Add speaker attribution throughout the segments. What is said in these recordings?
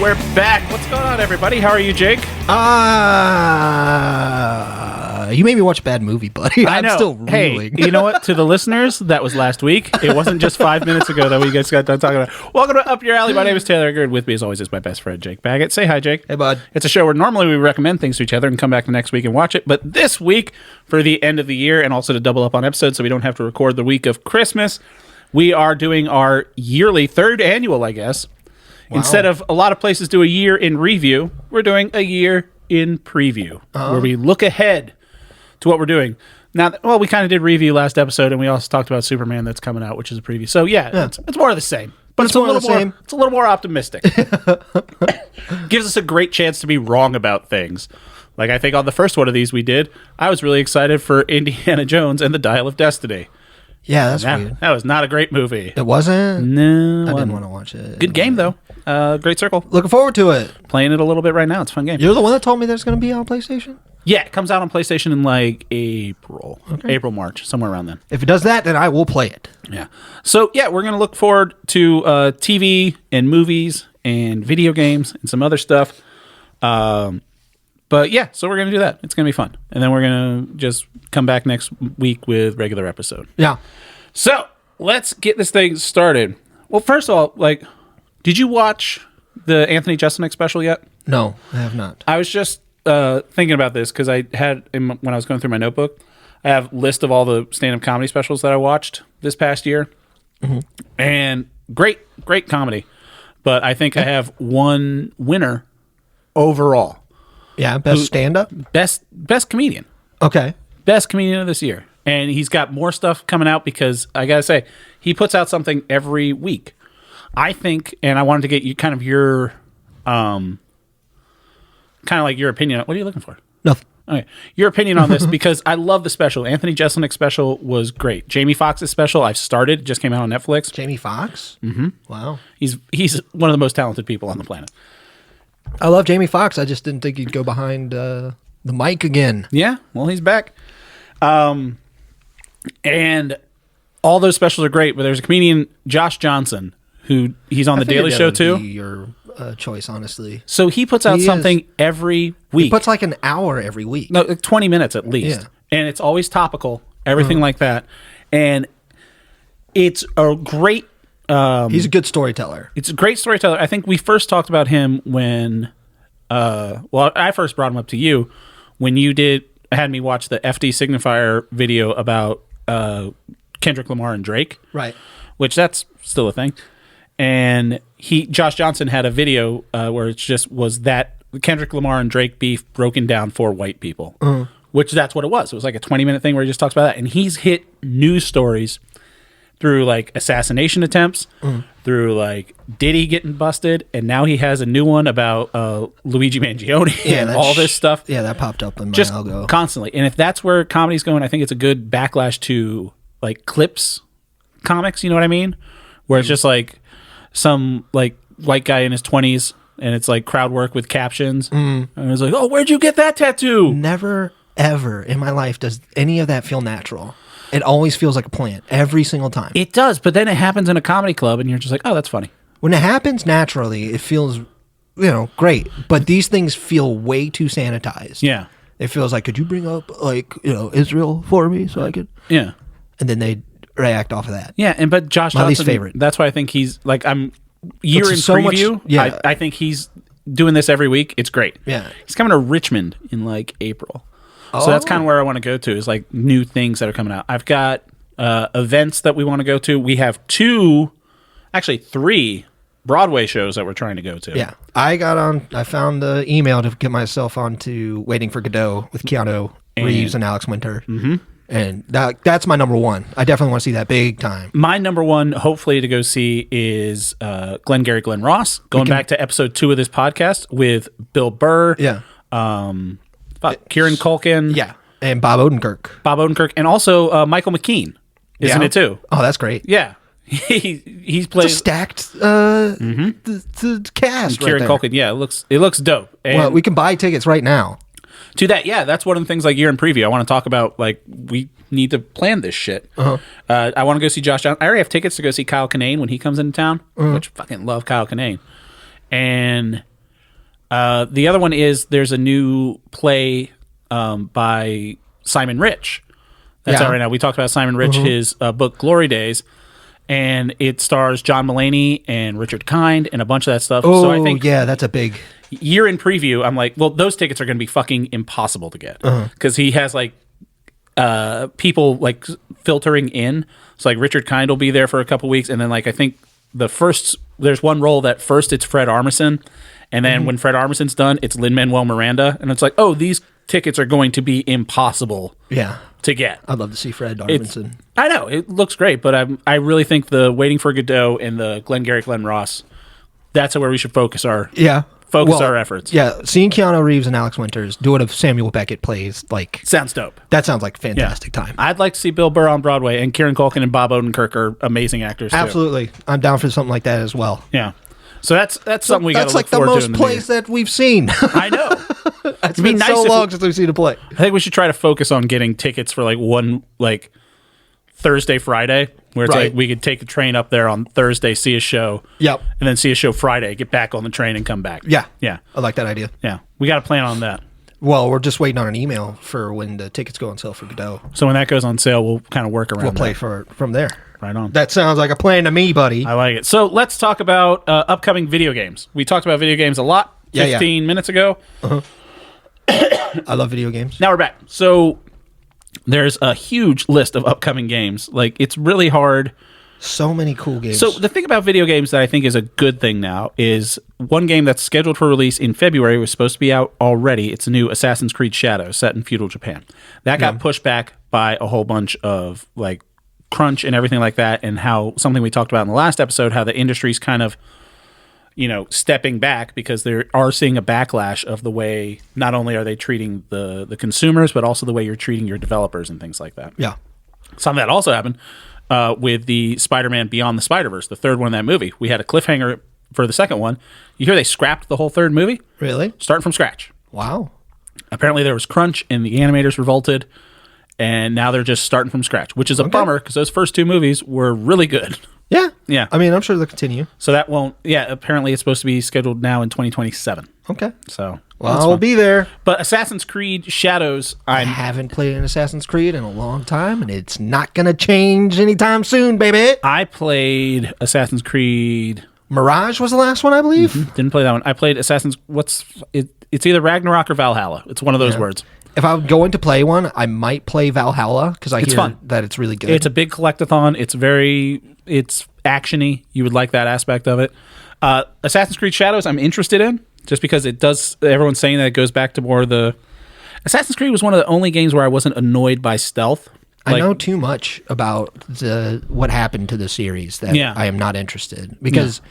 Speaker 1: we're back. What's going on, everybody? How are you, Jake?
Speaker 2: You made me watch a bad movie, buddy.
Speaker 1: I know.
Speaker 2: I'm still reeling.
Speaker 1: Hey, you know what? To the listeners, that was last week. It wasn't just 5 minutes ago that we guys got done talking about. Welcome to Up Your Alley. My name is Taylor Eggert. With me, as always, is my best friend, Jake Baggett. Say hi, Jake.
Speaker 2: Hey, bud.
Speaker 1: It's a show where normally we recommend things to each other and come back the next week and watch it. But this week, for the end of the year and also to double up on episodes so we don't have to record the week of Christmas, we are doing our yearly, third annual, I guess. Wow. Instead of a lot of places do a year in review, we're doing a year in preview, where we look ahead to what we're doing. Now, well, we kind of did review last episode, and we also talked about Superman that's coming out, which is a preview. So yeah. It's more of the same, but it's a little more optimistic. Gives us a great chance to be wrong about things. Like I think on the first one of these we did, I was really excited for Indiana Jones and the Dial of Destiny.
Speaker 2: Yeah, that's weird.
Speaker 1: That was not a great movie.
Speaker 2: It wasn't?
Speaker 1: No.
Speaker 2: I didn't want to watch it.
Speaker 1: Good game, though. Great Circle.
Speaker 2: Looking forward to it.
Speaker 1: Playing it a little bit right now. It's a fun game.
Speaker 2: You're the one that told me there's going to be on PlayStation?
Speaker 1: Yeah, it comes out on PlayStation in like April. Okay. April, March, somewhere around then.
Speaker 2: If it does that, then I will play it.
Speaker 1: Yeah. So, yeah, we're going to look forward to TV and movies and video games and some other stuff. But, yeah, so we're going to do that. It's going to be fun. And then we're going to just come back next week with regular episode.
Speaker 2: Yeah.
Speaker 1: So, let's get this thing started. Well, first of all, like, did you watch the Anthony Jeselnik special yet?
Speaker 2: No, I have not.
Speaker 1: I was just thinking about this because I had, when I was going through my notebook, I have a list of all the stand-up comedy specials that I watched this past year. Mm-hmm. And great comedy. But I think I have one winner overall.
Speaker 2: Yeah, best stand-up?
Speaker 1: Best comedian.
Speaker 2: Okay. Best
Speaker 1: comedian of this year. And he's got more stuff coming out because, I got to say, he puts out something every week. I think, and I wanted to get you kind of your, kind of like your opinion. What are you looking for?
Speaker 2: Nothing.
Speaker 1: Okay. Your opinion on this, because I love the special. Anthony Jeselnik's special was great. Jamie Foxx's special, I've started, just came out on Netflix.
Speaker 2: Jamie Foxx?
Speaker 1: Mm-hmm.
Speaker 2: Wow.
Speaker 1: He's one of the most talented people on the planet.
Speaker 2: I love Jamie Foxx. I just didn't think he'd go behind the mic again.
Speaker 1: Yeah, well, he's back. And all those specials are great, but there's a comedian, Josh Johnson, who he's on The Daily Show too.
Speaker 2: Your choice, honestly.
Speaker 1: So he puts out something every week.
Speaker 2: He puts like an hour every week.
Speaker 1: No, like 20 minutes at least. Yeah. And it's always topical, everything like that. And it's a great...
Speaker 2: he's a good storyteller.
Speaker 1: It's a great storyteller. I think we first talked about him when... well, I first brought him up to you when you had me watch the FD Signifier video about Kendrick Lamar and Drake.
Speaker 2: Right.
Speaker 1: Which that's still a thing. And Josh Johnson had a video where it just was that Kendrick Lamar and Drake beef broken down for white people. Which that's what it was. It was like a 20-minute thing where he just talks about that. And he's hit news stories through like assassination attempts, through like Diddy getting busted, and now he has a new one about Luigi Mangione and all this stuff.
Speaker 2: Yeah, that popped up in my
Speaker 1: just
Speaker 2: algo.
Speaker 1: Constantly. And if that's where comedy's going, I think it's a good backlash to like clips comics, you know what I mean? Where it's just like some like white guy in his 20s and it's like crowd work with captions. And it's like, oh, where'd you get that tattoo?
Speaker 2: Never, ever in my life does any of that feel natural. It always feels like a plant every single time.
Speaker 1: It does, but then it happens in a comedy club and you're just like, oh, that's funny.
Speaker 2: When it happens naturally, it feels, great. But these things feel way too sanitized.
Speaker 1: Yeah.
Speaker 2: It feels like, could you bring up Israel for me so I could?
Speaker 1: Yeah.
Speaker 2: And then they react off of that.
Speaker 1: Yeah, but Josh Johnson,
Speaker 2: my least favorite.
Speaker 1: That's why I think he's like, I'm year in
Speaker 2: so
Speaker 1: preview.
Speaker 2: Much, yeah.
Speaker 1: I think he's doing this every week. It's great.
Speaker 2: Yeah.
Speaker 1: He's coming to Richmond in like April. So that's kind of where I want to go to is like new things that are coming out. I've got events that we want to go to. We have 3 Broadway shows that we're trying to go to.
Speaker 2: Yeah. I found the email to get myself onto Waiting for Godot with Keanu Reeves and Alex Winter. Mm-hmm. And that's my number one. I definitely want to see that big time.
Speaker 1: My number one, hopefully, to go see is Glengarry Glen Ross. Going back to episode 2 of this podcast with Bill Burr.
Speaker 2: Yeah.
Speaker 1: Kieran Culkin.
Speaker 2: Yeah. And Bob Odenkirk.
Speaker 1: And also Michael McKean is in it too.
Speaker 2: Oh, that's great.
Speaker 1: Yeah. He's played...
Speaker 2: It's a stacked the cast
Speaker 1: Kieran Culkin. Yeah, it looks dope. And
Speaker 2: well, we can buy tickets right now.
Speaker 1: To that, yeah, that's one of the things like year in preview. I want to talk about, like, we need to plan this shit. I want to go see Josh Johnson. I already have tickets to go see Kyle Kinane when he comes into town, which I fucking love Kyle Kinane. And The other one is there's a new play by Simon Rich. That's out right now. We talked about Simon Rich, his book Glory Days, and it stars John Mulaney and Richard Kind and a bunch of that stuff.
Speaker 2: Oh,
Speaker 1: so I think
Speaker 2: that's a big...
Speaker 1: year in preview, I'm like, well, those tickets are going to be fucking impossible to get because he has like people like filtering in. So like Richard Kind will be there for a couple weeks, and then like I think there's one role that first it's Fred Armisen, and then when Fred Armisen's done, it's Lin-Manuel Miranda, and it's like, oh, these tickets are going to be impossible to get.
Speaker 2: I'd love to see Fred Armisen.
Speaker 1: I know it looks great, but I really think the Waiting for Godot and the Glengarry Glen Ross, that's where we should focus our our efforts.
Speaker 2: Yeah, seeing Keanu Reeves and Alex Winters do it if Samuel Beckett plays, like...
Speaker 1: sounds dope.
Speaker 2: That sounds like a fantastic time.
Speaker 1: I'd like to see Bill Burr on Broadway, and Kieran Culkin and Bob Odenkirk are amazing actors, too.
Speaker 2: Absolutely. I'm down for something like that as well.
Speaker 1: Yeah. So that's something we got to look forward to.
Speaker 2: That's like the most plays that we've seen.
Speaker 1: I know.
Speaker 2: It's been so long since we've seen a play.
Speaker 1: I think we should try to focus on getting tickets for like one Thursday, Friday, where it's like we could take the train up there on Thursday, see a show, and then see a show Friday, get back on the train and come back.
Speaker 2: Yeah. I like that idea.
Speaker 1: Yeah. We got to plan on that.
Speaker 2: Well, we're just waiting on an email for when the tickets go on sale for Godot.
Speaker 1: So when that goes on sale, we'll kind of work around
Speaker 2: We'll play from there.
Speaker 1: Right on.
Speaker 2: That sounds like a plan to me, buddy.
Speaker 1: I like it. So let's talk about upcoming video games. We talked about video games a lot 15 minutes ago.
Speaker 2: I love video games.
Speaker 1: Now we're back. So there's a huge list of upcoming games. Like, it's really hard.
Speaker 2: So many cool games.
Speaker 1: So the thing about video games that I think is a good thing now is one game that's scheduled for release in February was supposed to be out already. It's a new Assassin's Creed Shadows set in feudal Japan. That got pushed back by a whole bunch of like crunch and everything like that, and how something we talked about in the last episode, how the industry's kind of, stepping back because they are seeing a backlash of the way not only are they treating the consumers, but also the way you're treating your developers and things like that.
Speaker 2: Yeah.
Speaker 1: Something that also happened with the Spider-Man Beyond the Spider-Verse, the third one in that movie. We had a cliffhanger for the second one. You hear they scrapped the whole third movie?
Speaker 2: Really?
Speaker 1: Starting from scratch.
Speaker 2: Wow.
Speaker 1: Apparently there was crunch and the animators revolted, and now they're just starting from scratch, which is a bummer because those first two movies were really good.
Speaker 2: Yeah.
Speaker 1: Yeah.
Speaker 2: I mean, I'm sure they'll continue.
Speaker 1: So that won't... Yeah, apparently it's supposed to be scheduled now in 2027.
Speaker 2: Okay.
Speaker 1: So...
Speaker 2: Well, I'll be there.
Speaker 1: But Assassin's Creed Shadows...
Speaker 2: I haven't played an Assassin's Creed in a long time, and it's not going to change anytime soon, baby.
Speaker 1: I played Assassin's Creed...
Speaker 2: Mirage was the last one, I believe.
Speaker 1: Didn't play that one. I played Assassin's... It's either Ragnarok or Valhalla. It's one of those words.
Speaker 2: If I'm going to play one, I might play Valhalla because I hear that it's really good.
Speaker 1: It's a big collectathon. It's actiony. You would like that aspect of it. Assassin's Creed Shadows, I'm interested in just because it does. Everyone's saying that it goes back to more the. Assassin's Creed was one of the only games where I wasn't annoyed by stealth.
Speaker 2: I know too much about what happened to the series that I am not interested because.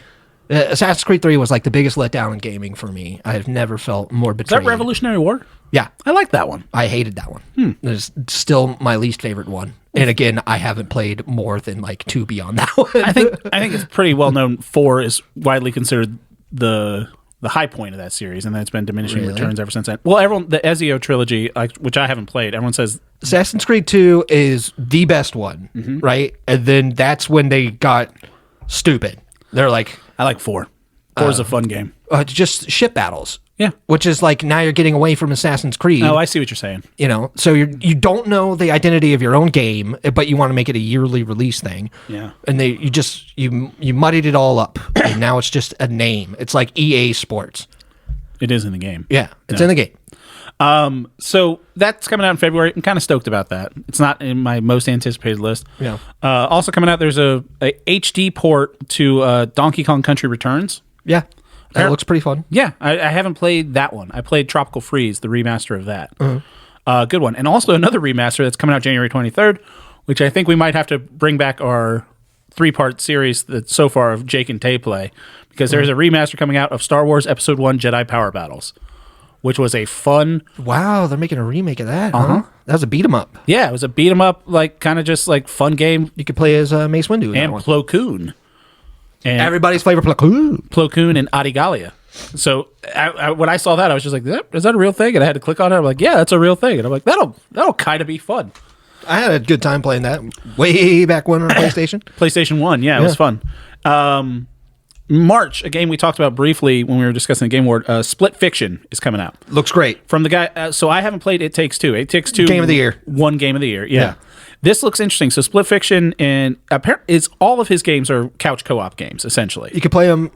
Speaker 2: Assassin's Creed 3 was like the biggest letdown in gaming for me. I've never felt more betrayed.
Speaker 1: Is that Revolutionary War?
Speaker 2: Yeah.
Speaker 1: I like that one.
Speaker 2: I hated that one. It's still my least favorite one. And again, I haven't played more than like 2 beyond that one.
Speaker 1: I think it's pretty well known. 4 is widely considered the high point of that series, and then it's been diminishing returns ever since then. Well, the Ezio trilogy, which I haven't played, everyone says...
Speaker 2: Assassin's Creed 2 is the best one, right? And then that's when they got stupid. They're like...
Speaker 1: I like 4. 4 is a fun game.
Speaker 2: Just ship battles.
Speaker 1: Yeah.
Speaker 2: Which is like now you're getting away from Assassin's Creed.
Speaker 1: Oh, I see what you're saying.
Speaker 2: So you don't know the identity of your own game, but you want to make it a yearly release thing.
Speaker 1: Yeah.
Speaker 2: And you muddied it all up. And now it's just a name. It's like EA Sports.
Speaker 1: It is in the game.
Speaker 2: Yeah, it's in the game.
Speaker 1: So that's coming out in February. I'm kind of stoked about that. It's not in my most anticipated list.
Speaker 2: Yeah.
Speaker 1: Also coming out, there's a HD port to Donkey Kong Country Returns.
Speaker 2: Yeah. That looks pretty fun.
Speaker 1: Yeah. I haven't played that one. I played Tropical Freeze, the remaster of that. Good one. And also another remaster that's coming out January 23rd, which I think we might have to bring back our 3-part series that so far of Jake and Tay play, because there's a remaster coming out of Star Wars Episode 1 Jedi Power Battles, which was a fun...
Speaker 2: Wow, they're making a remake of that, huh? That was a beat-em-up.
Speaker 1: Yeah, it was a beat-em-up, like, kind of just, like, fun game.
Speaker 2: You could play as Mace Windu in
Speaker 1: and
Speaker 2: that one.
Speaker 1: Plo Koon. And
Speaker 2: everybody's favorite Plo Koon.
Speaker 1: Plo Koon and Adigalia. So when I saw that, I was just like, is that a real thing? And I had to click on it. I'm like, yeah, that's a real thing. And I'm like, that'll kind of be fun.
Speaker 2: I had a good time playing that way back when on PlayStation.
Speaker 1: PlayStation 1, yeah, it was fun. March, a game we talked about briefly when we were discussing the Game Award, Split Fiction is coming out.
Speaker 2: Looks great.
Speaker 1: From the guy, so I haven't played It Takes Two. It Takes Two.
Speaker 2: Game of the year.
Speaker 1: One Game of the Year, yeah. This looks interesting. So Split Fiction, and apparently all of his games are couch co-op games, essentially.
Speaker 2: You can play them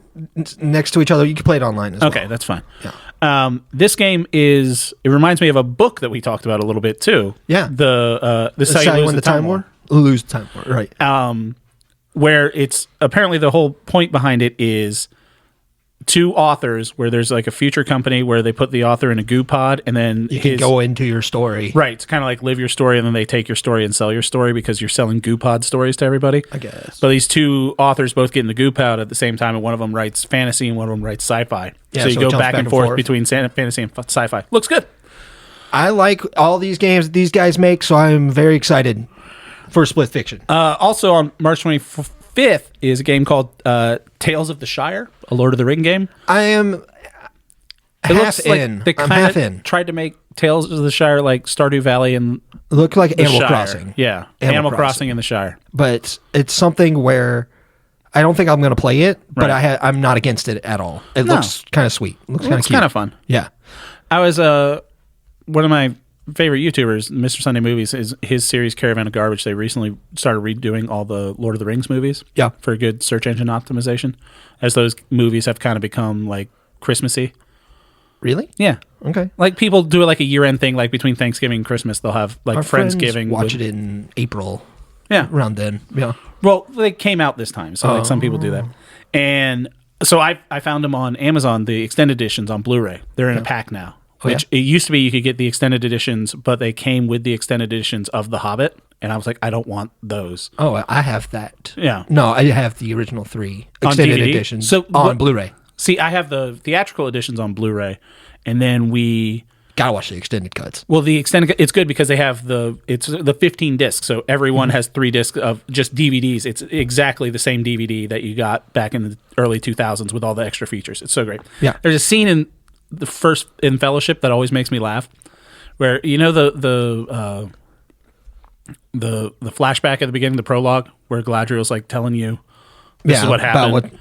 Speaker 2: next to each other. You can play it online as well.
Speaker 1: Okay, that's fine. Yeah. This game it reminds me of a book that we talked about a little bit too.
Speaker 2: Yeah.
Speaker 1: This is how you lose the time war.
Speaker 2: Lose the time war, right.
Speaker 1: Where it's apparently the whole point behind it is two authors where there's like a future company where they put the author in a goo pod and then
Speaker 2: you can go into your story.
Speaker 1: Right. It's kind of like live your story and then they take your story and sell your story because you're selling goo pod stories to everybody.
Speaker 2: I guess.
Speaker 1: But these two authors both get in the goo pod at the same time and one of them writes fantasy and one of them writes sci-fi.
Speaker 2: Yeah,
Speaker 1: so you go back and forth between fantasy and sci-fi. Looks good.
Speaker 2: I like all these games that these guys make, so I'm very excited for Split Fiction.
Speaker 1: Also on March 25th is a game called Tales of the Shire, a Lord of the Ring game.
Speaker 2: I am half in. I'm half in.
Speaker 1: Tried to make Tales of the Shire like Stardew Valley and
Speaker 2: look like Animal
Speaker 1: Shire.
Speaker 2: Crossing.
Speaker 1: Yeah, Animal Crossing in the Shire.
Speaker 2: But it's something where I don't think I'm going to play it, but I'm not against it at all. It looks kind of sweet. It looks kind of cute.
Speaker 1: Kind of fun.
Speaker 2: Yeah.
Speaker 1: I was one of my favorite YouTubers, Mr. Sunday Movies, is his series Caravan of Garbage. They recently started redoing all the Lord of the Rings movies.
Speaker 2: Yeah.
Speaker 1: For good search engine optimization, as those movies have kind of become like Christmassy.
Speaker 2: Really?
Speaker 1: Yeah.
Speaker 2: Okay.
Speaker 1: Like people do like a year-end thing, like between Thanksgiving and Christmas, they'll have like
Speaker 2: Our
Speaker 1: Friendsgiving.
Speaker 2: Watch it in April.
Speaker 1: Yeah.
Speaker 2: Around then. Yeah.
Speaker 1: Well, they came out this time, so like some people do that. And so I found them on Amazon, the extended editions on Blu-ray. They're in a pack now. Which it used to be you could get the extended editions, but they came with the extended editions of The Hobbit, and I was like, I don't want those.
Speaker 2: Oh, I have that.
Speaker 1: Yeah.
Speaker 2: No, I have the original 3 extended editions on Blu-ray.
Speaker 1: See, I have the theatrical editions on Blu-ray, and then we
Speaker 2: gotta watch the extended cuts.
Speaker 1: Well, the extended it's good because they have the 15 discs, so everyone has 3 discs of just DVDs. It's exactly the same DVD that you got back in the early 2000s with all the extra features. It's so great.
Speaker 2: Yeah.
Speaker 1: There's a scene in the first in Fellowship that always makes me laugh, where you know the flashback at the beginning, the prologue, where Galadriel's like telling you this is what happened.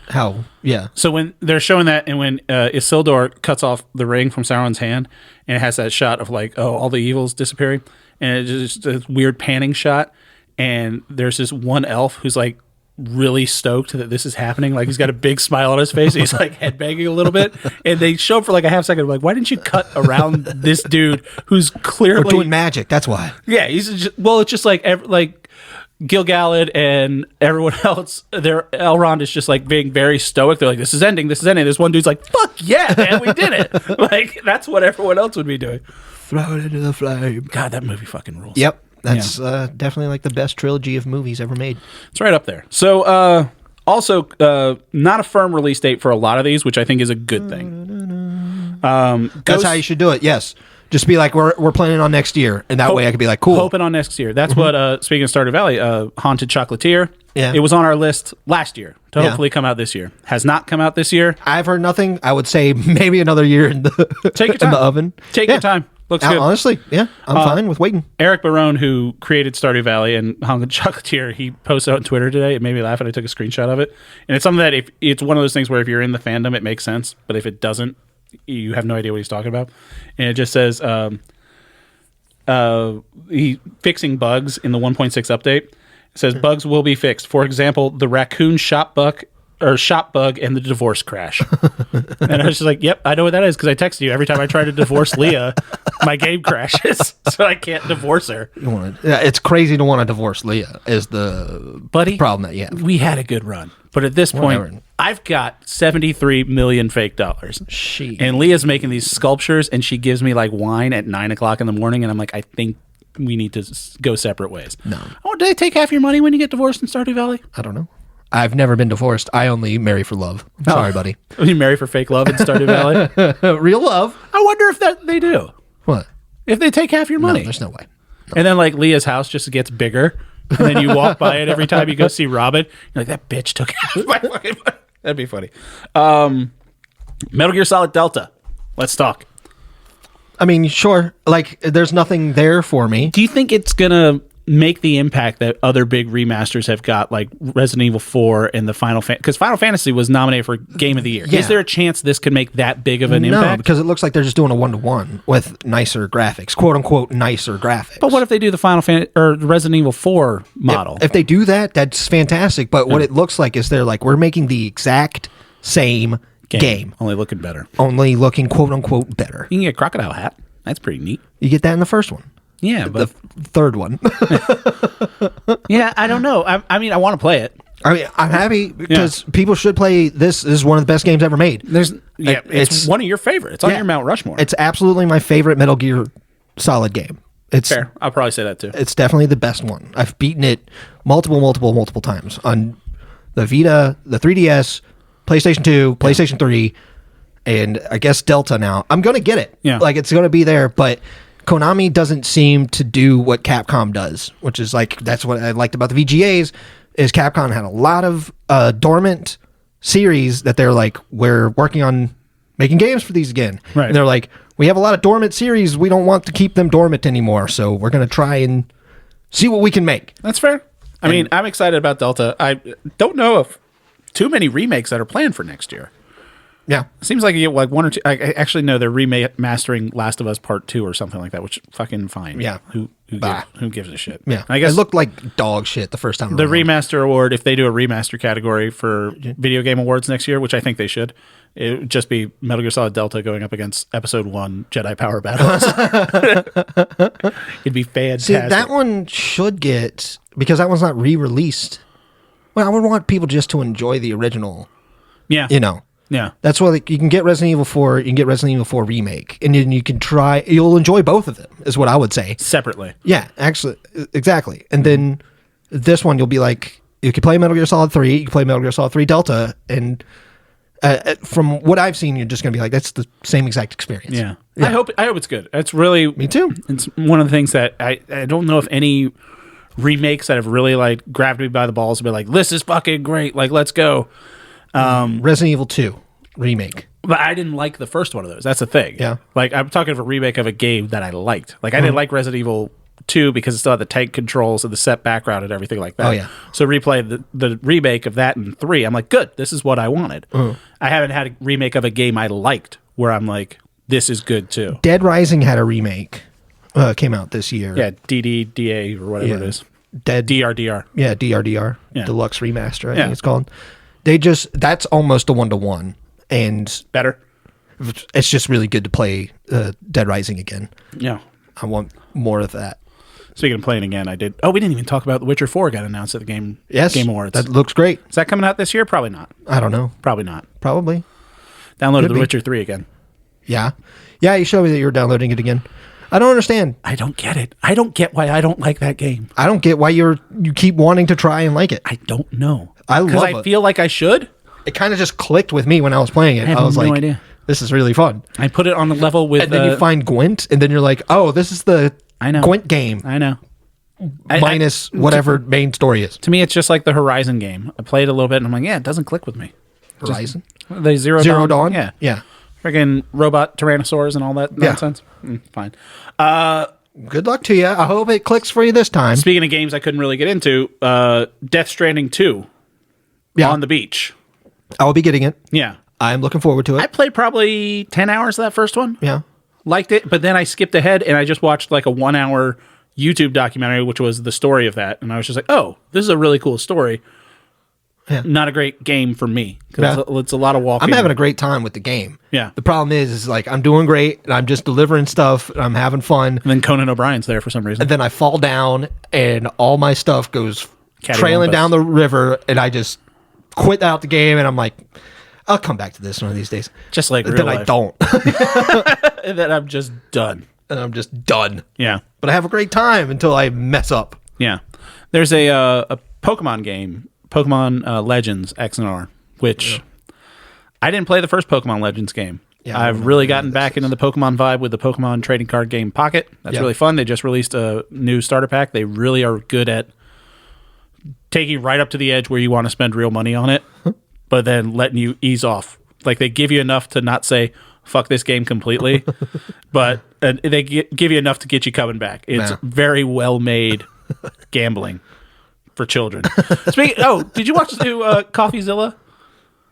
Speaker 1: So when they're showing that, and when Isildur cuts off the ring from Sauron's hand, and it has that shot of like, oh, all the evil's disappearing, and it's just a weird panning shot, and there's this one elf who's like really stoked that this is happening. Like he's got a big smile on his face. He's like headbanging a little bit, and they show up for like a half second. I'm like, why didn't you cut around this dude who's clearly
Speaker 2: doing magic? That's why.
Speaker 1: Yeah, he's just, it's just like Gil-galad and everyone else. Elrond is just like being very stoic. They're like, this is ending. This one dude's like, fuck yeah, man, we did it. Like that's what everyone else would be doing.
Speaker 2: Throw it into the flame.
Speaker 1: God, that movie fucking rules.
Speaker 2: Yep. That's definitely like the best trilogy of movies ever made.
Speaker 1: It's right up there. So, also, not a firm release date for a lot of these, which I think is a good thing.
Speaker 2: That's how you should do it. Yes, just be like we're planning on next year, and that way I could be like, cool.
Speaker 1: Hoping on next year. That's what. Speaking of Stardew Valley, Haunted Chocolatier.
Speaker 2: Yeah,
Speaker 1: it was on our list last year to hopefully come out this year. Has not come out this year.
Speaker 2: I've heard nothing. I would say maybe another year in the
Speaker 1: Take your time.
Speaker 2: in the oven.
Speaker 1: Take your time. Looks good.
Speaker 2: Honestly, yeah, I'm fine with waiting.
Speaker 1: Eric Barone, who created Stardew Valley and Haunted Chocolatier, he posted on Twitter today. It made me laugh, and I took a screenshot of it. And it's something that it's one of those things where if you're in the fandom, it makes sense, but if it doesn't, you have no idea what he's talking about. And it just says he fixing bugs in the 1.6 update. It says bugs will be fixed. For example, the raccoon shop bug and the divorce crash. And I was just like, yep, I know what that is because I text you every time I try to divorce Leah, my game crashes, so I can't divorce her.
Speaker 2: It's crazy to want to divorce Leah is the problem that you have.
Speaker 1: We had a good run, but at this point, I've got 73 million fake dollars. And Leah's making these sculptures, and she gives me like wine at 9 o'clock in the morning, and I'm like, I think we need to go separate ways.
Speaker 2: No.
Speaker 1: Oh, do they take half your money when you get divorced in Stardew Valley?
Speaker 2: I don't know. I've never been divorced. I only marry for love. Sorry, buddy.
Speaker 1: You marry for fake love in Stardew Valley?
Speaker 2: Real love.
Speaker 1: I wonder if they do.
Speaker 2: What?
Speaker 1: If they take half your money.
Speaker 2: No, there's no way. No.
Speaker 1: And then like Leah's house just gets bigger, and then you walk by it every time you go see Robin. You're like, that bitch took half my fucking money. That'd be funny. Metal Gear Solid Delta. Let's talk.
Speaker 2: I mean, sure. Like, there's nothing there for me.
Speaker 1: Do you think it's gonna make the impact that other big remasters have got, like Resident Evil 4 and the because Final Fantasy was nominated for Game of the Year.
Speaker 2: Yeah.
Speaker 1: Is there a chance this could make that big of an
Speaker 2: No,
Speaker 1: impact?
Speaker 2: because it looks like they're just doing a 1-to-1 with nicer graphics, quote unquote nicer graphics.
Speaker 1: But what if they do the or Resident Evil 4 model?
Speaker 2: If they do that, that's fantastic. But what it looks like is they're like, we're making the exact same game.
Speaker 1: Only looking better.
Speaker 2: Only looking quote unquote better.
Speaker 1: You can get a crocodile hat. That's pretty neat.
Speaker 2: You get that in the first one.
Speaker 1: Yeah,
Speaker 2: The
Speaker 1: but
Speaker 2: third one.
Speaker 1: yeah, I don't know. I mean, I want to play it.
Speaker 2: I mean, I'm happy because people should play this. This is one of the best games ever made.
Speaker 1: It's one of your favorites. It's on your Mount Rushmore.
Speaker 2: It's absolutely my favorite Metal Gear Solid game. It's
Speaker 1: fair. I'll probably say that too.
Speaker 2: It's definitely the best one. I've beaten it multiple times on the Vita, the 3DS, PlayStation 2, PlayStation 3, and I guess Delta now. I'm going to get it.
Speaker 1: Yeah.
Speaker 2: Like, it's going to be there, but Konami doesn't seem to do what Capcom does, which is like, that's what I liked about the VGAs, is Capcom had a lot of dormant series that they're like, we're working on making games for these again.
Speaker 1: Right.
Speaker 2: And they're like, we have a lot of dormant series. We don't want to keep them dormant anymore. So we're going to try and see what we can make.
Speaker 1: That's fair. I mean, I'm excited about Delta. I don't know of too many remakes that are planned for next year.
Speaker 2: Yeah.
Speaker 1: Seems like you get like one or two. I actually know they're remastering Last of Us Part 2 or something like that, which fucking fine.
Speaker 2: Yeah.
Speaker 1: Who gives a shit?
Speaker 2: Yeah.
Speaker 1: I guess
Speaker 2: it looked like dog shit the first time
Speaker 1: the
Speaker 2: around.
Speaker 1: remaster award, if they do a remaster category for video game awards next year, which I think they should, it would just be Metal Gear Solid Delta going up against Episode 1 Jedi Power Battles. It'd be fantastic.
Speaker 2: See, that one should get, because that one's not re-released. Well, I would want people just to enjoy the original,
Speaker 1: Yeah.
Speaker 2: you know.
Speaker 1: Yeah.
Speaker 2: That's why, like, you can get Resident Evil 4, you can get Resident Evil 4 Remake, and then you can you'll enjoy both of them, is what I would say.
Speaker 1: Separately.
Speaker 2: Yeah, actually, exactly. And then this one, you'll be like, you can play Metal Gear Solid 3, you can play Metal Gear Solid 3 Delta, and from what I've seen, you're just going to be like, that's the same exact experience.
Speaker 1: Yeah. I hope it's good. It's really...
Speaker 2: Me too.
Speaker 1: It's one of the things that I don't know if any remakes that have really, like, grabbed me by the balls and been like, this is fucking great, like, let's go.
Speaker 2: Resident Evil 2 Remake.
Speaker 1: But I didn't like the first one of those. That's the thing.
Speaker 2: Yeah.
Speaker 1: Like, I'm talking of a remake of a game that I liked. Like, I didn't like Resident Evil 2 because it still had the tank controls and the set background and everything like that.
Speaker 2: Oh, yeah.
Speaker 1: So replay the remake of that in 3. I'm like, good. This is what I wanted. I haven't had a remake of a game I liked where I'm like, this is good too.
Speaker 2: Dead Rising had a remake. Came out this year.
Speaker 1: Yeah, DDDA or whatever it is. DRDR.
Speaker 2: Yeah, DRDR.
Speaker 1: Yeah.
Speaker 2: Deluxe Remaster, I
Speaker 1: Yeah.
Speaker 2: think it's called. That's almost a 1-to-1. And
Speaker 1: Better.
Speaker 2: it's just really good to play Dead Rising again.
Speaker 1: Yeah.
Speaker 2: I want more of that.
Speaker 1: Speaking of playing again, I did. Oh, we didn't even talk about The Witcher 4 got announced at the Game Awards.
Speaker 2: That looks great.
Speaker 1: Is that coming out this year? Probably not.
Speaker 2: I don't know.
Speaker 1: Probably not.
Speaker 2: Probably.
Speaker 1: Downloaded
Speaker 2: Could
Speaker 1: The
Speaker 2: be.
Speaker 1: Witcher 3 again.
Speaker 2: Yeah. Yeah, you showed me that you were downloading it again. I don't understand.
Speaker 1: I don't get it. I don't get why I don't like that game.
Speaker 2: I don't get why you keep wanting to try and like it.
Speaker 1: I don't know.
Speaker 2: I love
Speaker 1: Because I
Speaker 2: it.
Speaker 1: feel like I should.
Speaker 2: It kind of just clicked with me when I was playing it.
Speaker 1: I have
Speaker 2: was
Speaker 1: no
Speaker 2: like,
Speaker 1: idea.
Speaker 2: this is really fun.
Speaker 1: I put it on the level with.
Speaker 2: And then you find Gwent, and then you're like, oh, this is the
Speaker 1: I know.
Speaker 2: Gwent game
Speaker 1: I know.
Speaker 2: minus whatever main story is.
Speaker 1: To me, it's just like the Horizon game. I played a little bit, and I'm like, yeah, it doesn't click with me.
Speaker 2: Horizon?
Speaker 1: The Zero
Speaker 2: Dawn?
Speaker 1: Yeah.
Speaker 2: Yeah.
Speaker 1: Freaking robot tyrannosaurs and all that
Speaker 2: Yeah.
Speaker 1: nonsense. Fine.
Speaker 2: Good luck to you. I hope it clicks for you this time.
Speaker 1: Speaking of games I couldn't really get into, Death Stranding 2
Speaker 2: Yeah.
Speaker 1: on the beach.
Speaker 2: I'll be getting it.
Speaker 1: Yeah.
Speaker 2: I'm looking forward to
Speaker 1: I
Speaker 2: it.
Speaker 1: played probably 10 hours of that first one.
Speaker 2: Yeah.
Speaker 1: Liked it, but then I skipped ahead and I just watched like a 1 hour YouTube documentary, which was the story of that. And I was just like, oh, this is a really cool story.
Speaker 2: Yeah.
Speaker 1: Not a great game for me. 'Cause
Speaker 2: Yeah.
Speaker 1: it's a lot of walking.
Speaker 2: I'm having a great time with the game.
Speaker 1: Yeah.
Speaker 2: The problem is like I'm doing great and I'm just delivering stuff and I'm having fun.
Speaker 1: And then Conan O'Brien's there for some reason.
Speaker 2: And then I fall down and all my stuff goes trailing
Speaker 1: Cattywampus.
Speaker 2: down the river and I just quit out the game and I'm like, I'll come back to this one of these days.
Speaker 1: Just like
Speaker 2: But
Speaker 1: real
Speaker 2: then I
Speaker 1: life.
Speaker 2: don't.
Speaker 1: And then I'm just done.
Speaker 2: And I'm just done.
Speaker 1: Yeah.
Speaker 2: But I have a great time until I mess up.
Speaker 1: Yeah. There's a Pokemon game, Pokemon Legends X and R, which I didn't play the first Pokemon Legends game.
Speaker 2: Yeah, I
Speaker 1: I've
Speaker 2: don't
Speaker 1: really
Speaker 2: know
Speaker 1: gotten back into the Pokemon vibe with the Pokemon trading card game Pocket. That's
Speaker 2: Yeah.
Speaker 1: really fun. They just released a new starter pack. They really are good at taking right up to the edge where you want to spend real money on it, but then letting you ease off. Like they give you enough to not say, fuck this game completely, but they give you enough to get you coming back. It's
Speaker 2: Yeah.
Speaker 1: very well made gambling for children. Did you watch the new CoffeeZilla?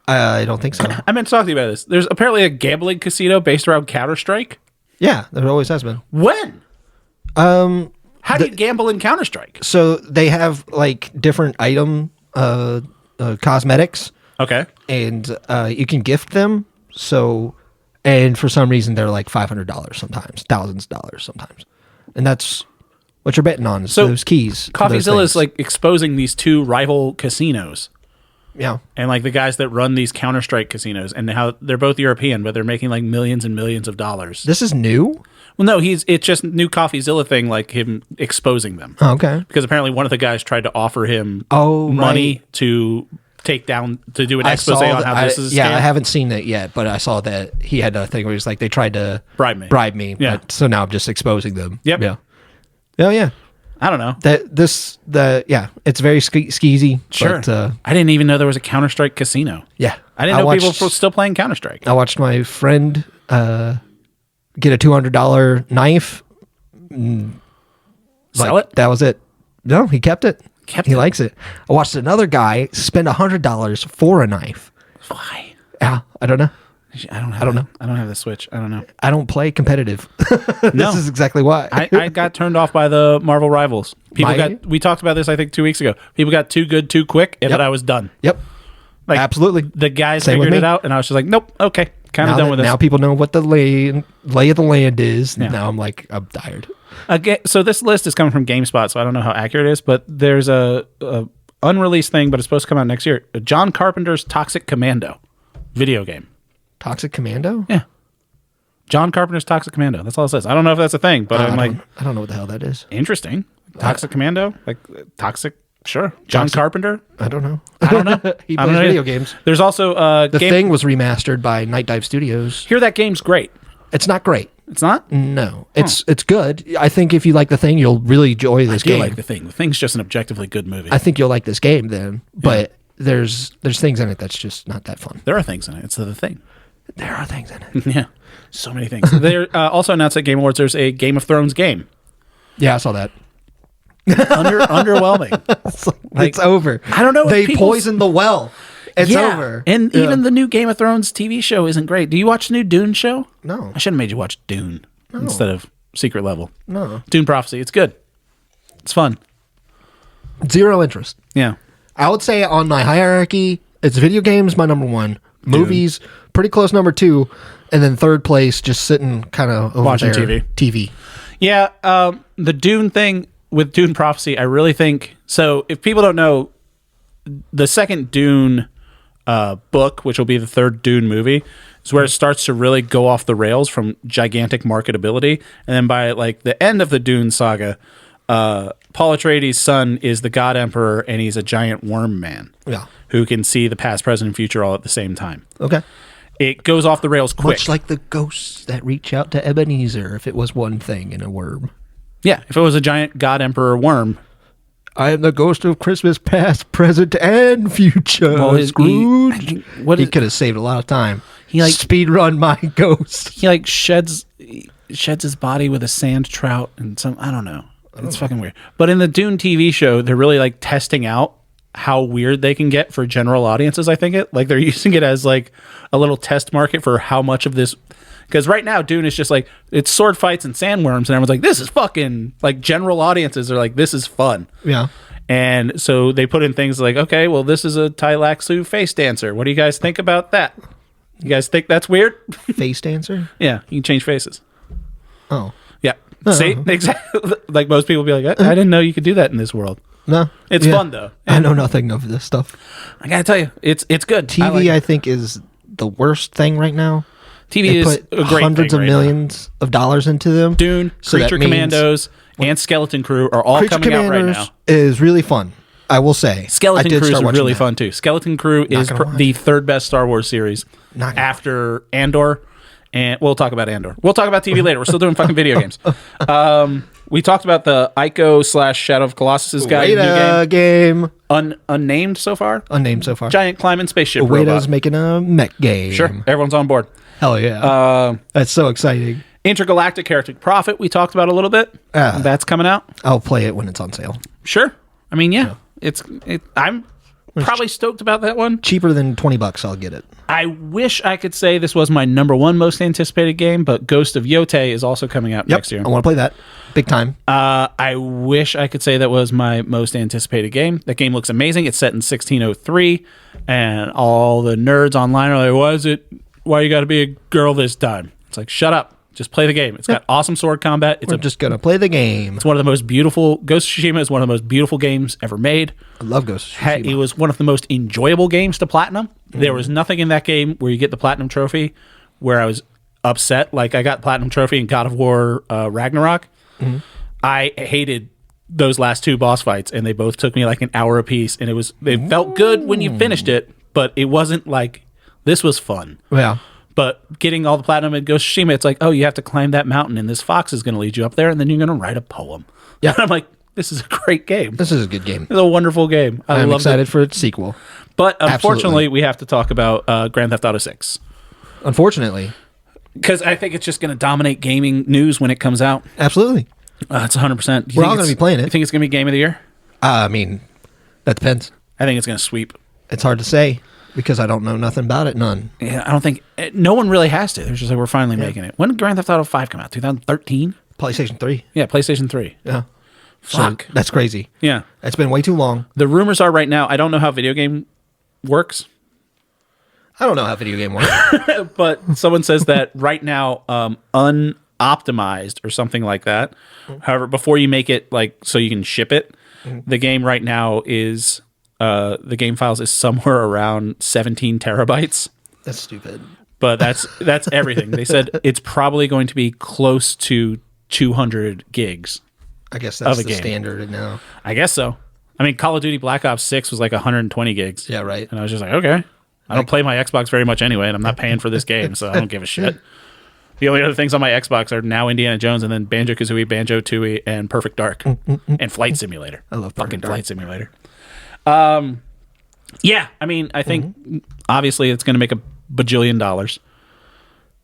Speaker 2: I don't think so.
Speaker 1: I meant to talk to you about this. There's apparently a gambling casino based around Counter-Strike.
Speaker 2: Yeah, there always has been.
Speaker 1: When? How do you gamble in Counter-Strike?
Speaker 2: So they have like different item cosmetics.
Speaker 1: Okay.
Speaker 2: And you can gift them. So, and for some reason they're like $500 sometimes, thousands of dollars sometimes, and that's what you're betting on. Is
Speaker 1: So
Speaker 2: those keys. to those
Speaker 1: CoffeeZilla is
Speaker 2: things.
Speaker 1: like exposing these two rival casinos.
Speaker 2: Yeah.
Speaker 1: And like the guys that run these Counter-Strike casinos, and how they're both European, but they're making like millions and millions of dollars.
Speaker 2: This is new.
Speaker 1: Well, no, it's just new CoffeeZilla thing, like him exposing them.
Speaker 2: Oh, okay.
Speaker 1: Because apparently one of the guys tried to offer him money
Speaker 2: right.
Speaker 1: to take down, to do an
Speaker 2: I
Speaker 1: expose
Speaker 2: saw
Speaker 1: on
Speaker 2: that-
Speaker 1: how this is a
Speaker 2: Yeah,
Speaker 1: scam.
Speaker 2: I haven't seen it yet, but I saw that he had a thing where he's like, they tried to
Speaker 1: Bribe me. Yeah.
Speaker 2: But, so now I'm just exposing them.
Speaker 1: Yep.
Speaker 2: Yeah. Oh yeah.
Speaker 1: I don't know.
Speaker 2: It's very skeezy.
Speaker 1: Sure.
Speaker 2: But,
Speaker 1: I didn't even know there was a Counter-Strike casino.
Speaker 2: yeah.
Speaker 1: I didn't know people were still playing Counter-Strike.
Speaker 2: I watched my friend get a $200 knife.
Speaker 1: Sell it?
Speaker 2: That was it. No, he kept it. He
Speaker 1: it?
Speaker 2: likes it. I watched another guy spend $100 for a knife.
Speaker 1: Why?
Speaker 2: Yeah, I don't know.
Speaker 1: I don't know. I don't have the Switch. I don't know.
Speaker 2: I don't play competitive.
Speaker 1: No.
Speaker 2: This is exactly why.
Speaker 1: I got turned off by the Marvel Rivals.
Speaker 2: My-
Speaker 1: We talked about this, I think, 2 weeks ago. People got too good too quick, and then I was done.
Speaker 2: Yep.
Speaker 1: Like,
Speaker 2: Absolutely.
Speaker 1: The guys
Speaker 2: Same with
Speaker 1: figured it
Speaker 2: me.
Speaker 1: out, and I was just like, nope, okay, kind of done with this.
Speaker 2: Now people know what the lay of the land is.
Speaker 1: Yeah.
Speaker 2: Now I'm like, I'm tired.
Speaker 1: Again, so this list is coming from GameSpot, so I don't know how accurate it is, but there's a unreleased thing, but it's supposed to come out next year. John Carpenter's Toxic Commando video game.
Speaker 2: Toxic Commando?
Speaker 1: Yeah. John Carpenter's Toxic Commando. That's all it says. I don't know if that's a thing, but I'm like,
Speaker 2: I don't know what the hell that is.
Speaker 1: interesting. Toxic Commando? Like, toxic? Sure. John Carpenter?
Speaker 2: I don't know.
Speaker 1: I don't know.
Speaker 2: He
Speaker 1: I don't
Speaker 2: plays
Speaker 1: know
Speaker 2: video
Speaker 1: either.
Speaker 2: games.
Speaker 1: There's also
Speaker 2: The Thing was remastered by Night Dive Studios.
Speaker 1: Hear that game's great.
Speaker 2: It's not great.
Speaker 1: It's not?
Speaker 2: No, it's good. I think if you like The Thing, you'll really enjoy this
Speaker 1: I do
Speaker 2: game.
Speaker 1: like The Thing. The Thing's just an objectively good movie.
Speaker 2: I think you'll like this game then. But there's things in it that's just not that fun.
Speaker 1: There are things in it. It's The Thing.
Speaker 2: There are things in it.
Speaker 1: Yeah. So many things. They're also announced at Game Awards there's a Game of Thrones game.
Speaker 2: Yeah, I saw that.
Speaker 1: Underwhelming.
Speaker 2: It's over.
Speaker 1: I don't know if
Speaker 2: They
Speaker 1: people's-
Speaker 2: poisoned the well. It's over.
Speaker 1: And
Speaker 2: Yeah.
Speaker 1: even the new Game of Thrones TV show isn't great. Do you watch the new Dune show?
Speaker 2: No.
Speaker 1: I should have made you watch Dune instead of Secret Level.
Speaker 2: No.
Speaker 1: Dune Prophecy. It's good. It's fun.
Speaker 2: Zero interest.
Speaker 1: Yeah.
Speaker 2: I would say on my hierarchy, it's video games, my number one. Movies, pretty close number two. And then third place, just sitting kind of over
Speaker 1: Watching
Speaker 2: there. TV.
Speaker 1: Yeah. The Dune thing with Dune Prophecy, I really think. So if people don't know, the second Dune book, which will be the third Dune movie, is where it starts to really go off the rails from gigantic marketability. And then by like the end of the Dune saga, Paul Atreides' son is the God Emperor, and he's a giant worm man.
Speaker 2: Yeah.
Speaker 1: Who can see the past, present, and future all at the same time.
Speaker 2: Okay.
Speaker 1: It goes off the rails quick.
Speaker 2: Much like the ghosts that reach out to Ebenezer if it was one thing in a worm.
Speaker 1: Yeah, if it was a giant God Emperor worm.
Speaker 2: I am the ghost of Christmas past, present, and future. Scrooge. He could have saved a lot of time.
Speaker 1: He like
Speaker 2: speed run my ghost.
Speaker 1: He like sheds his body with a sand trout and some, I don't know. It's fucking weird. But in the Dune TV show, they're really like testing out how weird they can get for general audiences. I think they're using it as like a little test market for how much of this, because right now Dune is just like, it's sword fights and sandworms, and everyone's like, this is fucking, like general audiences are like, this is fun.
Speaker 2: Yeah.
Speaker 1: And so they put in things like, okay, well, this is a Tailaxu face dancer. What do you guys think about that? You guys think that's weird?
Speaker 2: Face dancer?
Speaker 1: Yeah, you can change faces.
Speaker 2: Oh.
Speaker 1: Yeah. See? Exactly. Like most people be like, I didn't know you could do that in this world.
Speaker 2: No.
Speaker 1: It's fun though.
Speaker 2: I know nothing of this stuff.
Speaker 1: I gotta tell you, it's good.
Speaker 2: TV, I think, is the worst thing right now.
Speaker 1: TV
Speaker 2: They
Speaker 1: is
Speaker 2: put
Speaker 1: a great
Speaker 2: hundreds
Speaker 1: thing
Speaker 2: of
Speaker 1: right
Speaker 2: millions of dollars into them.
Speaker 1: Dune,
Speaker 2: So that
Speaker 1: Creature
Speaker 2: means-
Speaker 1: Commandos, and Skeleton Crew are all
Speaker 2: Creature
Speaker 1: coming out right
Speaker 2: Commanders
Speaker 1: now.
Speaker 2: is really fun. I will say.
Speaker 1: Skeleton
Speaker 2: I did
Speaker 1: Crew is
Speaker 2: start watching
Speaker 1: really
Speaker 2: that.
Speaker 1: fun too. Skeleton Crew is
Speaker 2: gonna watch
Speaker 1: the third best Star Wars series
Speaker 2: Not gonna
Speaker 1: after Andor, and we'll talk about Andor. We'll talk about TV later. We're still doing fucking video games. We talked about the Ico / Shadow of Colossus guy.
Speaker 2: Wait
Speaker 1: New
Speaker 2: a game.
Speaker 1: unnamed so far.
Speaker 2: Unnamed so far.
Speaker 1: Giant climbing spaceship
Speaker 2: Ueda's
Speaker 1: robot.
Speaker 2: making a mech game.
Speaker 1: Sure, everyone's on board.
Speaker 2: Hell yeah. That's so exciting.
Speaker 1: Intergalactic Heretic Prophet, we talked about a little bit. That's coming out.
Speaker 2: I'll play it when it's on sale.
Speaker 1: Sure. I mean, yeah. I'm probably stoked about that one.
Speaker 2: Cheaper than $20, I'll get it.
Speaker 1: I wish I could say this was my number one most anticipated game, but Ghost of Yotei is also coming out next year.
Speaker 2: I want to play that. Big time.
Speaker 1: I wish I could say that was my most anticipated game. That game looks amazing. It's set in 1603, and all the nerds online are like, why you got to be a girl this time? It's like, shut up. Just play the game. It's got awesome sword combat.
Speaker 2: We're just going to play the game.
Speaker 1: It's one of the most beautiful. Ghost of Tsushima is one of the most beautiful games ever made.
Speaker 2: I love Ghost of Tsushima.
Speaker 1: It was one of the most enjoyable games to platinum. There was nothing in that game where you get the platinum trophy where I was upset. Like, I got platinum trophy in God of War Ragnarok. I hated those last two boss fights, and they both took me like an hour apiece, and it felt good when you finished it, but it wasn't like, this was fun.
Speaker 2: Yeah.
Speaker 1: But getting all the platinum in Ghost of Tsushima, it's like, oh, you have to climb that mountain, and this fox is going to lead you up there, and then you're going to write a poem.
Speaker 2: Yeah.
Speaker 1: And I'm like, this is a great game.
Speaker 2: This is a good game.
Speaker 1: It's a wonderful game.
Speaker 2: I'm excited for its sequel.
Speaker 1: But unfortunately, we have to talk about Grand Theft Auto 6.
Speaker 2: Unfortunately.
Speaker 1: Because I think it's just going to dominate gaming news when it comes out.
Speaker 2: Absolutely.
Speaker 1: It's 100%.
Speaker 2: We're all going to be playing it.
Speaker 1: You think it's going to be Game of the Year?
Speaker 2: I mean, that depends.
Speaker 1: I think it's going to sweep.
Speaker 2: It's hard to say because I don't know nothing about it. None.
Speaker 1: Yeah, I don't think... No one really has to. They're just like, we're finally making it. When did Grand Theft Auto 5 come out? 2013?
Speaker 2: PlayStation 3.
Speaker 1: Yeah, PlayStation 3.
Speaker 2: Yeah.
Speaker 1: Fuck.
Speaker 2: So that's crazy.
Speaker 1: Yeah.
Speaker 2: It's been way too long.
Speaker 1: The rumors are right now, I don't know how video game works,
Speaker 2: I don't know how video game works.
Speaker 1: but someone says that right now, unoptimized or something like that. However, before you make it like so you can ship it, the game right now is the game files is somewhere around 17 terabytes.
Speaker 2: That's stupid.
Speaker 1: But that's everything. They said it's probably going to be close to 200 gigs.
Speaker 2: I guess that's
Speaker 1: a
Speaker 2: the
Speaker 1: game.
Speaker 2: standard now.
Speaker 1: I guess so. I mean, Call of Duty Black Ops 6 was like 120 gigs.
Speaker 2: Yeah, right.
Speaker 1: And I was just like, okay. I don't play my Xbox very much anyway, and I'm not paying for this game, so I don't give a shit. The only other things on my Xbox are now Indiana Jones and then Banjo-Kazooie, Banjo-Tooie, and Perfect Dark. And Flight Simulator.
Speaker 2: I love
Speaker 1: fucking
Speaker 2: Perfect Dark.
Speaker 1: Flight Simulator. Yeah, I mean, I think obviously it's going to make $1 bajillion.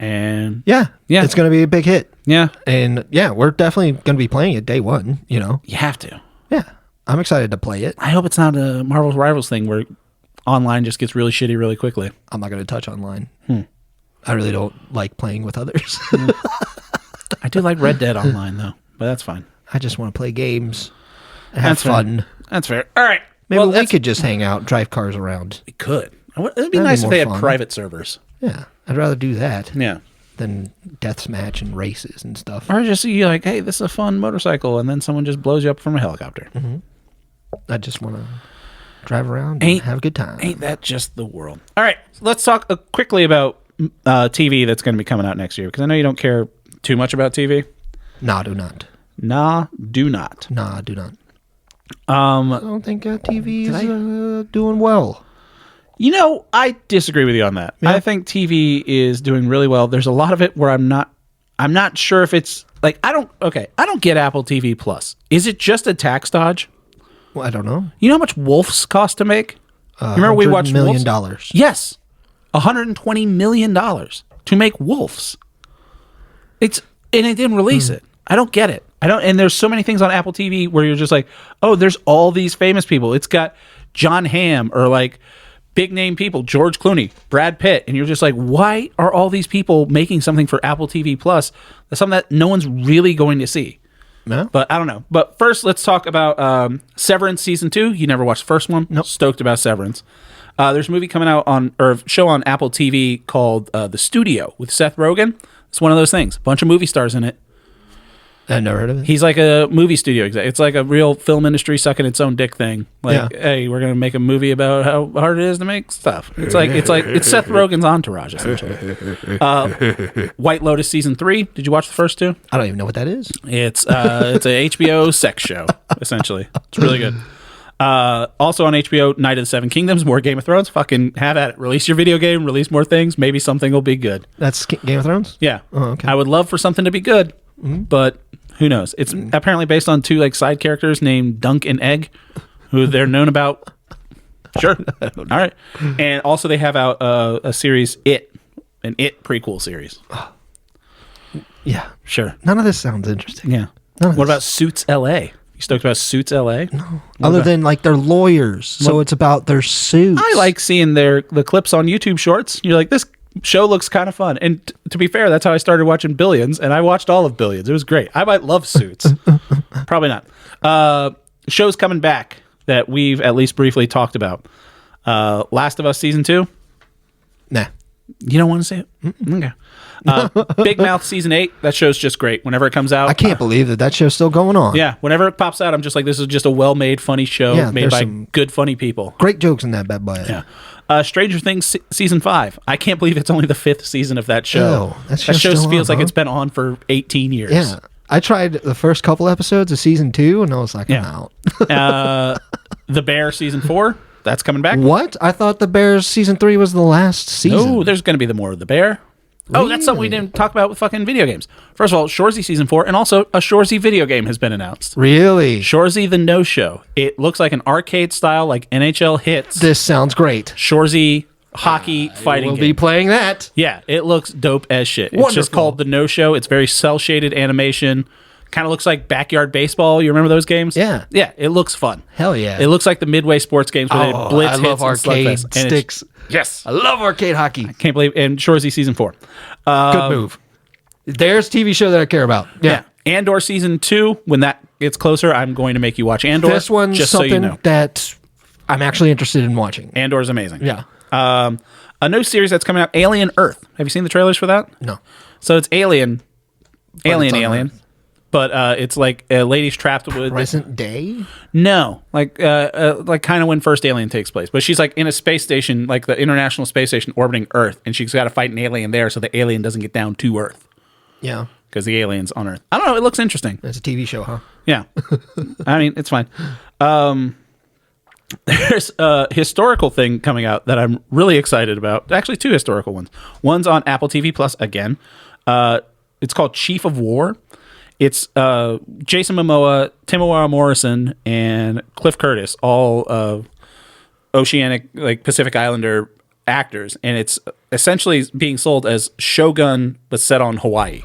Speaker 1: And
Speaker 2: Yeah.
Speaker 1: Yeah.
Speaker 2: It's going to be a big hit.
Speaker 1: yeah,
Speaker 2: And yeah, we're definitely going to be playing it day one, you know.
Speaker 1: you have to.
Speaker 2: Yeah. I'm excited to play it.
Speaker 1: I hope it's not a Marvel Rivals thing where online just gets really shitty really quickly.
Speaker 2: I'm not going to touch online. I really don't like playing with others.
Speaker 1: I do like Red Dead Online, though, but that's fine.
Speaker 2: I just want to play games and have
Speaker 1: That's fair.
Speaker 2: fun.
Speaker 1: That's fair. All right.
Speaker 2: Maybe
Speaker 1: well,
Speaker 2: we could just hang out, drive cars around.
Speaker 1: We could. It'd be
Speaker 2: That'd be
Speaker 1: nice if
Speaker 2: more
Speaker 1: they had
Speaker 2: fun.
Speaker 1: private servers.
Speaker 2: Yeah. I'd rather do that
Speaker 1: Yeah.
Speaker 2: than deathmatch and races and stuff.
Speaker 1: Or just you like, hey, this is a fun motorcycle, and then someone just blows you up from a helicopter.
Speaker 2: I just want to drive around and have a good time.
Speaker 1: Ain't that just the world? All right. Let's talk quickly about TV that's going to be coming out next year, because I know you don't care too much about TV.
Speaker 2: Nah, do not.
Speaker 1: Nah, do not.
Speaker 2: Nah, do not. I don't think TV is doing well.
Speaker 1: You know, I disagree with you on that.
Speaker 2: Yeah.
Speaker 1: I think TV is doing really well. There's a lot of it where I'm not sure if it's like I don't get Apple TV Plus. Is it just a tax dodge?
Speaker 2: Well, I don't know.
Speaker 1: You know how much Wolves cost to make? Remember we watched
Speaker 2: $100 million.
Speaker 1: Wolves? Yes. $120 million to make Wolves. And it didn't release it. I don't get it. And there's so many things on Apple TV where you're just like, oh, there's all these famous people. It's got John Hamm or like big name people, George Clooney, Brad Pitt. And you're just like, why are all these people making something for Apple TV Plus? That's something that no one's really going to see.
Speaker 2: Yeah.
Speaker 1: But I don't know. But first, let's talk about Severance Season 2. You never watched the first one?
Speaker 2: Nope.
Speaker 1: Stoked about Severance. There's a movie coming out show on Apple TV called The Studio with Seth Rogen. It's one of those things. Bunch of movie stars in it.
Speaker 2: I've never heard of it.
Speaker 1: He's like a movie studio exec. It's like a real film industry sucking its own dick thing. Like, hey, we're gonna make a movie about how hard it is to make stuff. It's Seth Rogen's Entourage essentially. White Lotus Season 3. Did you watch the first two?
Speaker 2: I don't even know what that is.
Speaker 1: It's a HBO sex show essentially. It's really good. Also on HBO, Night of the Seven Kingdoms, more Game of Thrones. Fucking have at it. Release your video game. Release more things. Maybe something will be good.
Speaker 2: That's Game of Thrones?
Speaker 1: Yeah.
Speaker 2: Oh, okay.
Speaker 1: I would love for something to be good, but who knows? It's apparently based on two like side characters named Dunk and Egg, who they're known about. Sure. All right. And also they have out a series, an It prequel series.
Speaker 2: Yeah.
Speaker 1: Sure.
Speaker 2: None of this sounds interesting.
Speaker 1: Yeah.
Speaker 2: None of
Speaker 1: What
Speaker 2: this.
Speaker 1: about Suits LA? You stoked about Suits LA? No.
Speaker 2: Other than like they're lawyers, so it's about their suits.
Speaker 1: I like seeing the clips on YouTube Shorts. You're like, this show looks kind of fun. And to be fair, that's how I started watching Billions, and I watched all of Billions. It was great. I might love Suits. Probably not. Shows coming back that we've at least briefly talked about. Last of Us Season 2.
Speaker 2: Nah.
Speaker 1: You don't want to say it? Okay. Big Mouth Season 8. That show's just great. Whenever it comes out.
Speaker 2: I can't believe that show's still going on.
Speaker 1: Yeah. Whenever it pops out, I'm just like, this is just a well-made, funny show
Speaker 2: Yeah,
Speaker 1: made
Speaker 2: there's
Speaker 1: by
Speaker 2: some
Speaker 1: good, funny people.
Speaker 2: Great jokes in that bad boy.
Speaker 1: Yeah. Stranger Things Season 5. I can't believe it's only the 5th season of that show.
Speaker 2: Ew,
Speaker 1: that
Speaker 2: show
Speaker 1: show
Speaker 2: still
Speaker 1: feels
Speaker 2: on,
Speaker 1: like
Speaker 2: huh?
Speaker 1: it's been on for 18 years.
Speaker 2: Yeah. I tried the first couple episodes of season 2, and I was like, I'm out.
Speaker 1: The Bear Season 4. That's coming back.
Speaker 2: What? I thought The Bears season 3 was the last season.
Speaker 1: Oh, there's going to be the more of The Bear. Oh, that's something we didn't talk about with fucking video games. First of all, Shoresy Season 4, and also a Shoresy video game has been announced.
Speaker 2: Really?
Speaker 1: Shoresy the No Show. It looks like an arcade style, like NHL Hits.
Speaker 2: This sounds great.
Speaker 1: Shoresy hockey fighting
Speaker 2: We'll
Speaker 1: game.
Speaker 2: be playing that.
Speaker 1: Yeah, it looks dope as shit. It's just
Speaker 2: Wonderful.
Speaker 1: called the No Show. It's very cell shaded animation. Kind of looks like Backyard Baseball. You remember those games?
Speaker 2: Yeah.
Speaker 1: Yeah, it looks fun.
Speaker 2: Hell yeah.
Speaker 1: It looks like the Midway sports games where they blitz
Speaker 2: I love
Speaker 1: hits and
Speaker 2: arcade
Speaker 1: slugfest. And it's-
Speaker 2: sticks.
Speaker 1: Yes.
Speaker 2: I love arcade hockey.
Speaker 1: Can't believe, and Shoresy Season 4.
Speaker 2: Good move. There's TV show that I care about.
Speaker 1: Yeah. Andor Season 2, when that gets closer, I'm going to make you watch Andor.
Speaker 2: This one's
Speaker 1: just so
Speaker 2: something
Speaker 1: you know.
Speaker 2: that I'm actually interested in watching.
Speaker 1: Andor's amazing.
Speaker 2: Yeah.
Speaker 1: A new series that's coming out, Alien Earth. Have you seen the trailers for that?
Speaker 2: No.
Speaker 1: So it's Alien.
Speaker 2: it's on
Speaker 1: Alien.
Speaker 2: Earth.
Speaker 1: But it's like a lady's trapped with
Speaker 2: Present day?
Speaker 1: no, like kind of when first Alien takes place. But she's like in a space station, like the International Space Station orbiting Earth, and she's got to fight an alien there, so the alien doesn't get down to Earth
Speaker 2: Yeah.
Speaker 1: because the alien's on Earth. I don't know. It looks interesting.
Speaker 2: It's a TV show, huh?
Speaker 1: Yeah, I mean it's fine. There's a historical thing coming out that I'm really excited about. Actually, two historical ones. One's on Apple TV Plus again. It's called Chief of War. It's Jason Momoa, Timora Morrison, and Cliff Curtis, all oceanic, like Pacific Islander actors, and it's essentially being sold as Shogun but set on Hawaii.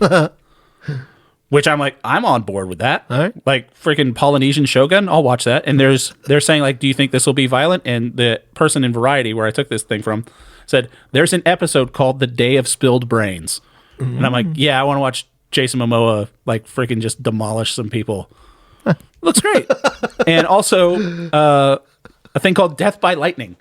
Speaker 1: Which I'm like, I'm on board with that.
Speaker 2: All right.
Speaker 1: Like freaking Polynesian Shogun, I'll watch that. And they're saying like, do you think this will be violent? And the person in Variety, where I took this thing from, said there's an episode called The Day of Spilled Brains, and I'm like, yeah, I want to watch Jason Momoa like freaking just demolish some people. Looks great. And also a thing called Death by Lightning.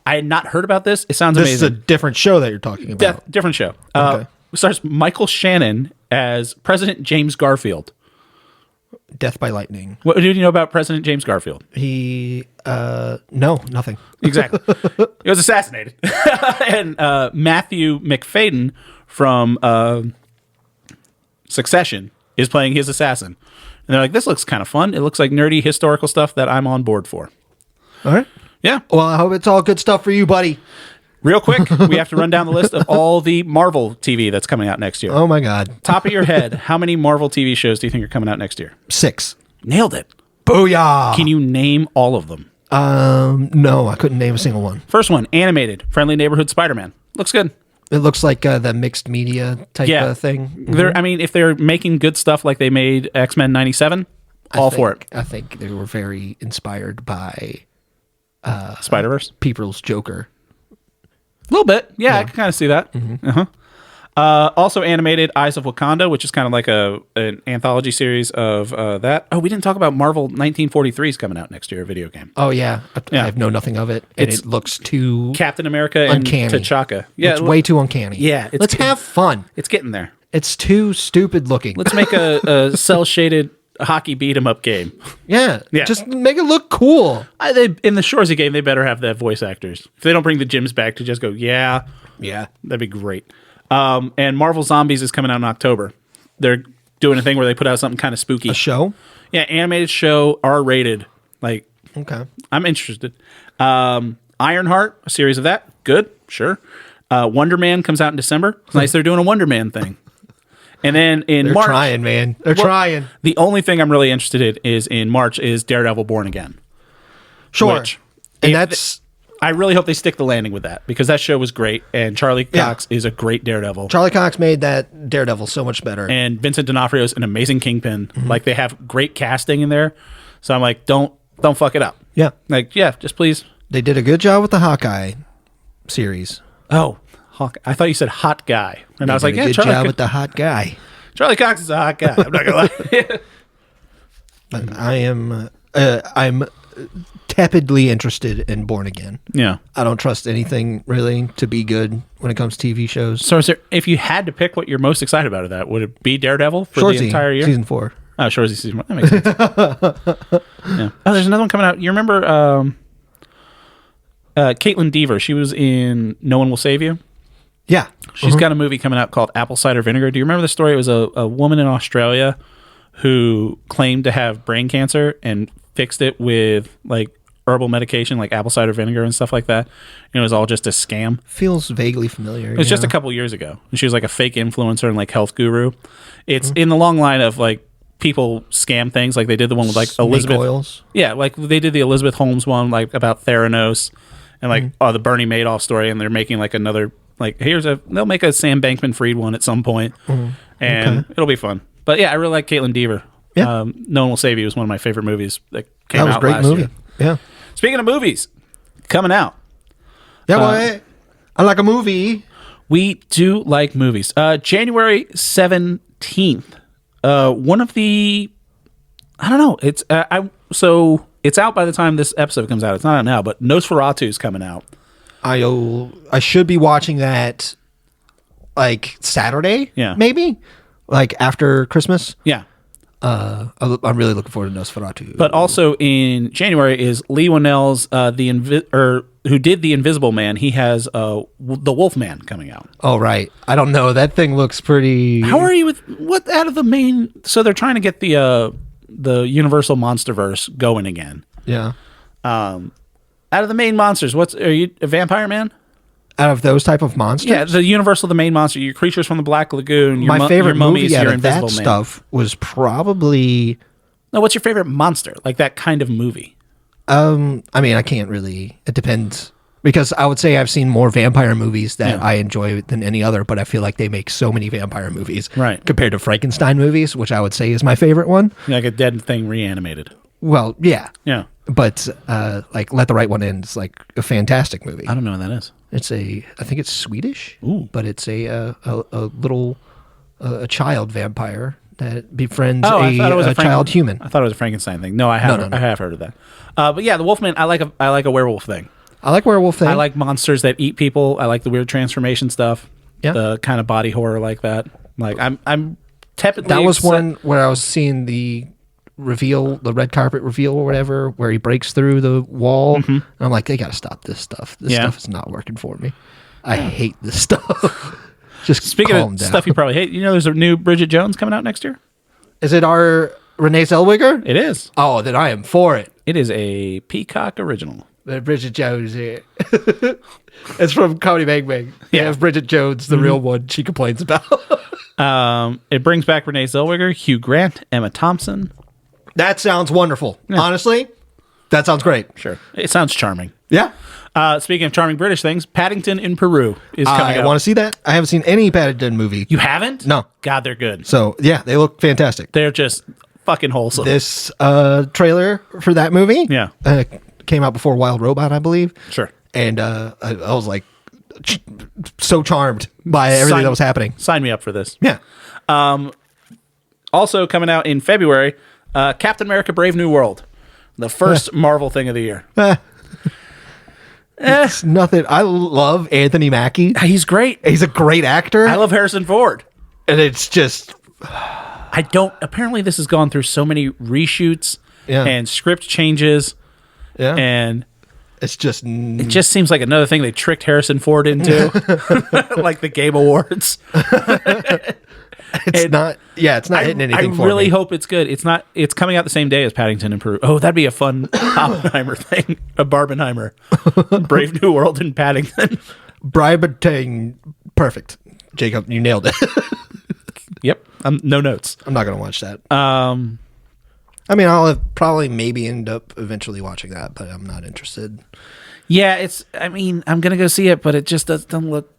Speaker 1: I had not heard about this. It sounds
Speaker 2: This is a
Speaker 1: amazing.
Speaker 2: different show that you're talking about.
Speaker 1: Different show.
Speaker 2: Okay.
Speaker 1: Stars Michael Shannon as President James Garfield.
Speaker 2: Death by Lightning.
Speaker 1: What do you know about President James Garfield?
Speaker 2: He, no, nothing.
Speaker 1: Exactly. He was assassinated. And Matthew McFadden from Succession is playing his assassin. And they're like, this looks kind of fun. It looks like nerdy historical stuff that I'm on board for.
Speaker 2: All right.
Speaker 1: Yeah.
Speaker 2: Well, I hope it's all good stuff for you, buddy.
Speaker 1: Real quick, we have to run down the list of all the Marvel TV that's coming out next year.
Speaker 2: Oh, my God.
Speaker 1: Top of your head, how many Marvel TV shows do you think are coming out next year?
Speaker 2: 6.
Speaker 1: Nailed it.
Speaker 2: Booyah.
Speaker 1: Can you name all of them?
Speaker 2: No, I couldn't name a single one.
Speaker 1: First one, animated, Friendly Neighborhood Spider-Man. Looks good.
Speaker 2: It looks like the mixed media type thing.
Speaker 1: They're, I mean, if they're making good stuff like they made X-Men 97, all for it.
Speaker 2: I think they were very inspired by
Speaker 1: Spider-Verse.
Speaker 2: People's Joker.
Speaker 1: A little bit. Yeah, I can kind of see that. Uh-huh. Also animated Eyes of Wakanda, which is kind of like an anthology series of that. Oh, we didn't talk about Marvel 1943 is coming out next year, a video game.
Speaker 2: Oh, yeah.
Speaker 1: Yeah.
Speaker 2: I have know nothing of it. And
Speaker 1: It's
Speaker 2: it looks too
Speaker 1: Captain America and
Speaker 2: uncanny.
Speaker 1: T'Chaka. Yeah,
Speaker 2: It's way too uncanny.
Speaker 1: Yeah,
Speaker 2: Let's have fun.
Speaker 1: it's getting there.
Speaker 2: It's too stupid looking.
Speaker 1: Let's make a cell-shaded hockey beat-em-up game.
Speaker 2: Yeah.
Speaker 1: Yeah.
Speaker 2: Just make it look cool.
Speaker 1: In the Shoresy game, they better have that voice actors. If they don't bring the gyms back to just go, yeah, that'd be great. And Marvel Zombies is coming out in October. They're doing a thing where they put out something kind of spooky.
Speaker 2: A show?
Speaker 1: Yeah, animated show, R-rated. Like,
Speaker 2: Okay.
Speaker 1: I'm interested. Ironheart, a series of that. Good, sure. Wonder Man comes out in December. It's nice they're doing a Wonder Man thing. And then in
Speaker 2: They're
Speaker 1: March,
Speaker 2: trying, man. They're trying.
Speaker 1: the only thing I'm really interested in is Daredevil Born Again.
Speaker 2: Sure.
Speaker 1: Which,
Speaker 2: and
Speaker 1: if
Speaker 2: that's
Speaker 1: I really hope they stick the landing with that because that show was great, and Charlie Cox is a great Daredevil.
Speaker 2: Charlie Cox made that Daredevil so much better.
Speaker 1: And Vincent D'Onofrio is an amazing Kingpin. Like, they have great casting in there. So I'm like, don't fuck it up.
Speaker 2: Yeah.
Speaker 1: Like, yeah, just please.
Speaker 2: They did a good job with the Hawkeye series.
Speaker 1: Oh, I thought you said hot guy. And I was like, yeah,
Speaker 2: good job with the hot guy.
Speaker 1: Charlie Cox is a hot guy. I'm not going to lie.
Speaker 2: But I'm tepidly interested in Born Again.
Speaker 1: Yeah.
Speaker 2: I don't trust anything really to be good when it comes to TV shows.
Speaker 1: So if you had to pick what you're most excited about of that, would it be Daredevil for
Speaker 2: Shoresy,
Speaker 1: the entire year?
Speaker 2: Season 4.
Speaker 1: Oh, Shoresy season 1. That makes sense. Yeah. Oh, there's another one coming out. You remember Caitlin Dever? She was in No One Will Save You.
Speaker 2: Yeah.
Speaker 1: She's got a movie coming out called Apple Cider Vinegar. Do you remember the story? It was a woman in Australia who claimed to have brain cancer and fixed it with like herbal medication like apple cider vinegar and stuff like that. And it was all just a scam.
Speaker 2: Feels vaguely familiar.
Speaker 1: It was just a couple years ago. And she was like a fake influencer and like health guru. It's in the long line of like people scam things. Like they did the one with like
Speaker 2: Snake
Speaker 1: Elizabeth.
Speaker 2: oils.
Speaker 1: Yeah, like they did the Elizabeth Holmes one like about Theranos and like the Bernie Madoff story. And they're making like another like they'll make a Sam Bankman-Fried one at some point, and it'll be fun. But yeah, I really like Caitlin Dever.
Speaker 2: Yeah.
Speaker 1: No One Will Save You was one of my favorite movies that came
Speaker 2: That was a
Speaker 1: out
Speaker 2: great
Speaker 1: last
Speaker 2: movie.
Speaker 1: year.
Speaker 2: Yeah.
Speaker 1: Speaking of movies coming out,
Speaker 2: Yeah, boy. I like a movie.
Speaker 1: we do like movies. January 17th. One of the I don't know. It's so it's out by the time this episode comes out. It's not out now, but Nosferatu's coming out.
Speaker 2: I should be watching that like Saturday.
Speaker 1: Yeah.
Speaker 2: Maybe like after Christmas.
Speaker 1: Yeah.
Speaker 2: I'm really looking forward to Nosferatu.
Speaker 1: But also in January is Lee Whannell's who did The Invisible Man. He has The Wolfman coming out.
Speaker 2: oh right, I don't know. That thing looks pretty.
Speaker 1: How are you with what out of the main? So they're trying to get the Universal Monsterverse going again.
Speaker 2: Yeah.
Speaker 1: Out of the main monsters, are you a Vampire Man?
Speaker 2: Out of those type of monsters.
Speaker 1: Yeah, the Universal, the main monster. Your creatures from the Black Lagoon. Your
Speaker 2: My favorite
Speaker 1: your mummies,
Speaker 2: movie out
Speaker 1: your
Speaker 2: of that
Speaker 1: Invisible Man.
Speaker 2: stuff was probably.
Speaker 1: No, what's your favorite monster? Like that kind of movie.
Speaker 2: I mean, I can't really. It depends. Because I would say I've seen more vampire movies that I enjoy than any other, but I feel like they make so many vampire movies.
Speaker 1: Right.
Speaker 2: Compared to Frankenstein movies, which I would say is my favorite one.
Speaker 1: Like a dead thing reanimated.
Speaker 2: Well, yeah.
Speaker 1: Yeah.
Speaker 2: But like Let the Right One In is like a fantastic movie.
Speaker 1: I don't know what that is.
Speaker 2: It's I think it's Swedish.
Speaker 1: Ooh.
Speaker 2: But it's a little a child vampire that befriends
Speaker 1: I thought it was
Speaker 2: a child human.
Speaker 1: I thought it was a Frankenstein thing. No, I have
Speaker 2: no.
Speaker 1: I have heard of that. But yeah, the Wolfman. I like a werewolf thing.
Speaker 2: I like werewolf thing.
Speaker 1: I like monsters that eat people. I like the weird transformation stuff.
Speaker 2: Yeah.
Speaker 1: The kind of body horror like that. Like I'm tepidly.
Speaker 2: that was one where I was seeing the reveal, the red carpet reveal or whatever, where he breaks through the wall. And I'm like, they got to stop this stuff. This stuff is not working for me. I hate this stuff. Just
Speaker 1: Speaking
Speaker 2: calm
Speaker 1: of
Speaker 2: down.
Speaker 1: stuff you probably hate, you know, there's a new Bridget Jones coming out next year.
Speaker 2: Is it our Renee Zellweger?
Speaker 1: It is.
Speaker 2: Oh, then I am for it.
Speaker 1: It is a Peacock original.
Speaker 2: Bridget Jones here. It's from Comedy Bang Bang. Yeah, Bridget Jones, the real one she complains about.
Speaker 1: It brings back Renee Zellweger, Hugh Grant, Emma Thompson.
Speaker 2: That sounds wonderful. Honestly, that sounds great.
Speaker 1: Sure. It sounds charming.
Speaker 2: Yeah.
Speaker 1: Speaking of charming British things, Paddington in Peru is coming
Speaker 2: I
Speaker 1: out.
Speaker 2: want to see that. I haven't seen any Paddington movie.
Speaker 1: You haven't?
Speaker 2: No.
Speaker 1: God, they're good.
Speaker 2: So, yeah, they look fantastic.
Speaker 1: They're just fucking wholesome.
Speaker 2: This trailer for that movie came out before Wild Robot, I believe.
Speaker 1: Sure.
Speaker 2: And I was like so charmed by everything that was happening.
Speaker 1: Sign me up for this.
Speaker 2: Yeah.
Speaker 1: Also coming out in February, Captain America Brave New World. The first Marvel thing of the year.
Speaker 2: It's nothing. I love Anthony Mackie.
Speaker 1: He's great.
Speaker 2: He's a great actor.
Speaker 1: I love Harrison Ford.
Speaker 2: And it's just...
Speaker 1: Apparently this has gone through so many reshoots
Speaker 2: Yeah.
Speaker 1: and script changes.
Speaker 2: Yeah.
Speaker 1: And
Speaker 2: It's just...
Speaker 1: it just seems like another thing they tricked Harrison Ford into. Like the Game Awards.
Speaker 2: It's not hitting anything for me.
Speaker 1: I really hope it's good. It's coming out the same day as Paddington in Peru. Oh, that'd be a fun Oppenheimer thing. A Barbenheimer. Brave New World in Paddington.
Speaker 2: Bribeting. Perfect. Jacob, you nailed it.
Speaker 1: Yep. No notes.
Speaker 2: I'm not going to watch that. I mean, I'll probably maybe end up eventually watching that, but I'm not interested.
Speaker 1: Yeah, it's. I mean, I'm gonna go see it, but it just doesn't look.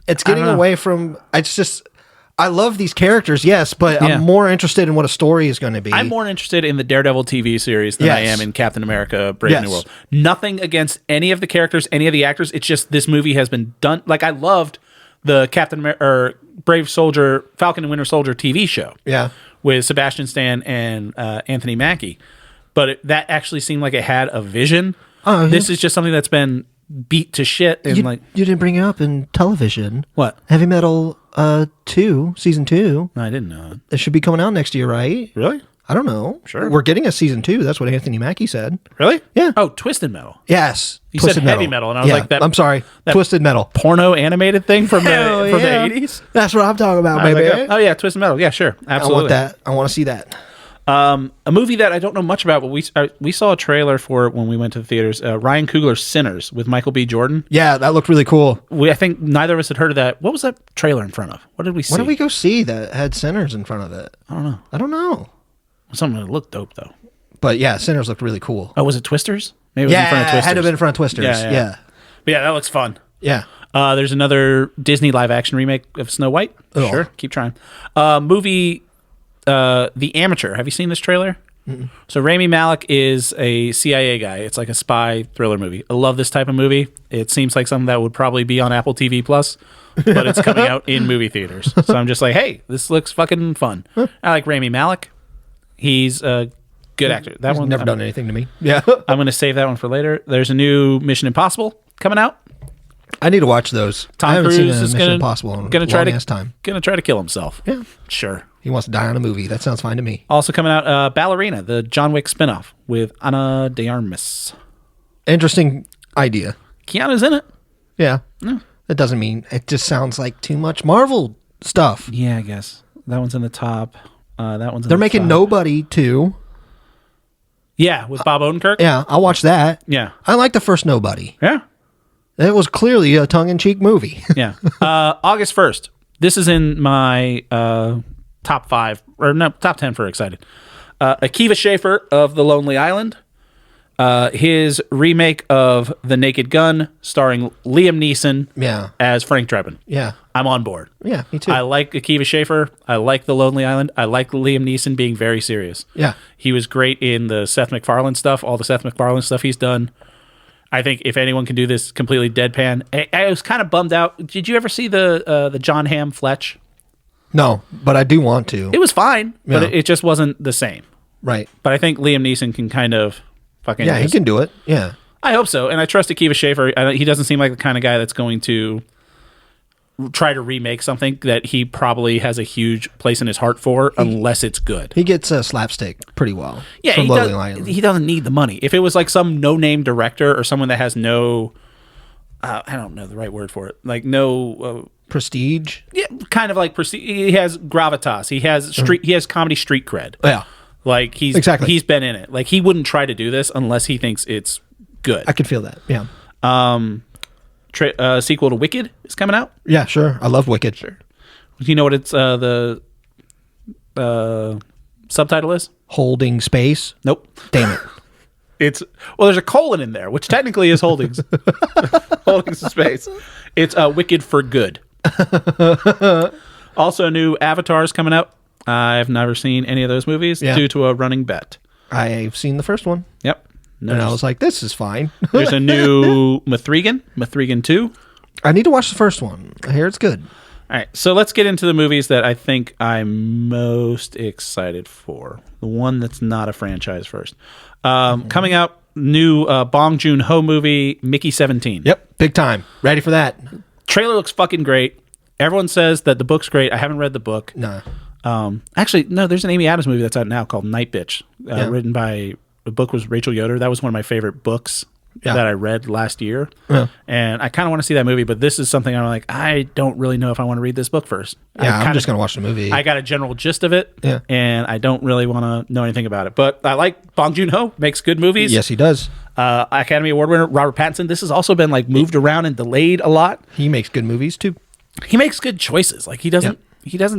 Speaker 2: It's getting
Speaker 1: know.
Speaker 2: away from. It's just. I love these characters, yes, but
Speaker 1: Yeah.
Speaker 2: I'm more interested in what a story is going to be.
Speaker 1: I'm more interested in the Daredevil TV series than I
Speaker 2: Yes.
Speaker 1: am in Captain America: Brave
Speaker 2: Yes.
Speaker 1: New World. Nothing against any of the characters, any of the actors. It's just this movie has been done. Like I loved the Captain America or Brave Soldier, Falcon and Winter Soldier TV show.
Speaker 2: Yeah.
Speaker 1: With Sebastian Stan and Anthony Mackie, but that actually seemed like it had a vision.
Speaker 2: Oh, yeah.
Speaker 1: This is just something that's been beat to shit and
Speaker 2: You didn't bring it up in television.
Speaker 1: what?
Speaker 2: Heavy Metal 2, season 2.
Speaker 1: No, I didn't know that.
Speaker 2: It should be coming out next year, right?
Speaker 1: Really?
Speaker 2: I don't know.
Speaker 1: Sure.
Speaker 2: We're getting a season 2. That's what Anthony Mackie said.
Speaker 1: Really?
Speaker 2: Yeah.
Speaker 1: Oh, Twisted Metal.
Speaker 2: Yes.
Speaker 1: You said heavy metal, and I was like, that-
Speaker 2: I'm sorry.
Speaker 1: that-
Speaker 2: Twisted Metal.
Speaker 1: Porno animated thing from
Speaker 2: Hell
Speaker 1: the
Speaker 2: yeah.
Speaker 1: 80s.
Speaker 2: That's what I'm talking about,
Speaker 1: I was
Speaker 2: baby.
Speaker 1: like, oh yeah, Twisted Metal. Yeah, sure,
Speaker 2: I
Speaker 1: absolutely.
Speaker 2: want that. I want to see that.
Speaker 1: A movie that I don't know much about, but we saw a trailer for it when we went to the theaters. Ryan Coogler's Sinners with Michael B. Jordan.
Speaker 2: Yeah, that looked really cool.
Speaker 1: I think neither of us had heard of that. What was that trailer in front of? What did we see?
Speaker 2: What did we go see that had Sinners in front of it?
Speaker 1: I don't know.
Speaker 2: I don't know.
Speaker 1: Something that looked dope though.
Speaker 2: But yeah, Sinners looked really cool.
Speaker 1: Oh, was it Twisters? Maybe it was in front of
Speaker 2: Yeah,
Speaker 1: Twisters.
Speaker 2: it had to have been in front of Twisters.
Speaker 1: Yeah, yeah.
Speaker 2: Yeah.
Speaker 1: But yeah, that looks fun.
Speaker 2: Yeah.
Speaker 1: There's another Disney live action remake of Snow White.
Speaker 2: Oh.
Speaker 1: Sure, keep trying. Movie, The Amateur. Have you seen this trailer? So Rami Malek is a CIA guy. It's like a spy thriller movie. I love this type of movie. It seems like something that would probably be on Apple TV Plus, but it's coming out in movie theaters. So I'm just like, hey, this looks fucking fun. I like Rami Malek. He's a good actor. That
Speaker 2: He's
Speaker 1: one
Speaker 2: never done anything to me. Yeah.
Speaker 1: I'm going to save that one for later. There's a new Mission Impossible coming out.
Speaker 2: I need to watch those. I
Speaker 1: Tom
Speaker 2: haven't
Speaker 1: Cruise
Speaker 2: seen a
Speaker 1: is
Speaker 2: Mission
Speaker 1: gonna
Speaker 2: Impossible in
Speaker 1: gonna
Speaker 2: a
Speaker 1: try
Speaker 2: long
Speaker 1: to
Speaker 2: ass time.
Speaker 1: gonna try to kill himself.
Speaker 2: Yeah.
Speaker 1: Sure.
Speaker 2: He wants to die on a movie. That sounds fine to me.
Speaker 1: Also coming out, Ballerina, the John Wick spinoff with Ana de Armas.
Speaker 2: Interesting idea.
Speaker 1: Keanu's in it.
Speaker 2: Yeah. That doesn't mean it just sounds like too much Marvel stuff.
Speaker 1: Yeah, I guess that one's in the top. That one's.
Speaker 2: They're making Nobody too.
Speaker 1: Yeah, with Bob Odenkirk.
Speaker 2: Yeah, I'll watch that.
Speaker 1: Yeah.
Speaker 2: I like the first Nobody.
Speaker 1: Yeah.
Speaker 2: It was clearly a tongue-in-cheek movie.
Speaker 1: Yeah. August 1st. This is in my top 5 or no, top 10 for excited. Akiva Schaffer of The Lonely Island. His remake of The Naked Gun, starring Liam Neeson
Speaker 2: Yeah.
Speaker 1: as Frank Drebin.
Speaker 2: Yeah.
Speaker 1: I'm on board.
Speaker 2: Yeah, me too.
Speaker 1: I like Akiva Schaffer. I like The Lonely Island. I like Liam Neeson being very serious.
Speaker 2: Yeah.
Speaker 1: He was great in the Seth MacFarlane stuff, all the Seth MacFarlane stuff he's done. I think if anyone can do this completely deadpan, I was kind of bummed out. Did you ever see the John Hamm Fletch?
Speaker 2: No, but I do want to.
Speaker 1: It was fine, but
Speaker 2: Yeah.
Speaker 1: it just wasn't the same.
Speaker 2: Right.
Speaker 1: But I think Liam Neeson can kind of fucking.
Speaker 2: Yeah, he can do it. Yeah.
Speaker 1: I hope so, and I trust Akiva Schaffer. He doesn't seem like the kind of guy that's going to try to remake something that he probably has a huge place in his heart for, unless it's good.
Speaker 2: He gets slapstick pretty well.
Speaker 1: Yeah,
Speaker 2: from
Speaker 1: he,
Speaker 2: Lonely Island.
Speaker 1: he doesn't need the money. If it was like some no-name director or someone that has no, I don't know the right word for it, like no,
Speaker 2: Prestige.
Speaker 1: yeah, kind of like he has gravitas. He has street. He has comedy street cred.
Speaker 2: Yeah.
Speaker 1: Like he's been in it. Like he wouldn't try to do this unless he thinks it's good.
Speaker 2: I could feel that. Yeah.
Speaker 1: Sequel to Wicked is coming out.
Speaker 2: Yeah, sure. I love Wicked.
Speaker 1: Sure. Do you know what it's the subtitle is?
Speaker 2: Holding Space.
Speaker 1: Nope.
Speaker 2: Damn it.
Speaker 1: It's there's a colon in there, which technically is holding holding some space. It's Wicked for Good. Also, new Avatar's coming out. I've never seen any of those movies due to a running bet.
Speaker 2: I've seen the first one.
Speaker 1: Yep.
Speaker 2: And I was like, this is fine.
Speaker 1: There's a new Mithrigan 2.
Speaker 2: I need to watch the first one. I hear it's good.
Speaker 1: All right, so let's get into the movies that I think I'm most excited for. The one that's not a franchise first. Coming out, new Bong Joon-ho movie, Mickey 17.
Speaker 2: Yep. Big time. Ready for that.
Speaker 1: Trailer looks fucking great. Everyone says that the book's great. I haven't read the book.
Speaker 2: Nah.
Speaker 1: Actually, no, there's an Amy Adams movie that's out now called Night Bitch, written by, the book was Rachel Yoder. That was one of my favorite books that I read last year. Yeah. And I kind of want to see that movie, but this is something I'm like, I don't really know if I want to read this book first.
Speaker 2: Yeah, I'm just going to watch the movie.
Speaker 1: I got a general gist of it, and I don't really want to know anything about it. But I like Bong Joon-ho, makes good movies.
Speaker 2: Yes, he does.
Speaker 1: Academy Award winner Robert Pattinson. This has also been like moved around and delayed a lot.
Speaker 2: He makes good movies too.
Speaker 1: He makes good choices. Like he doesn't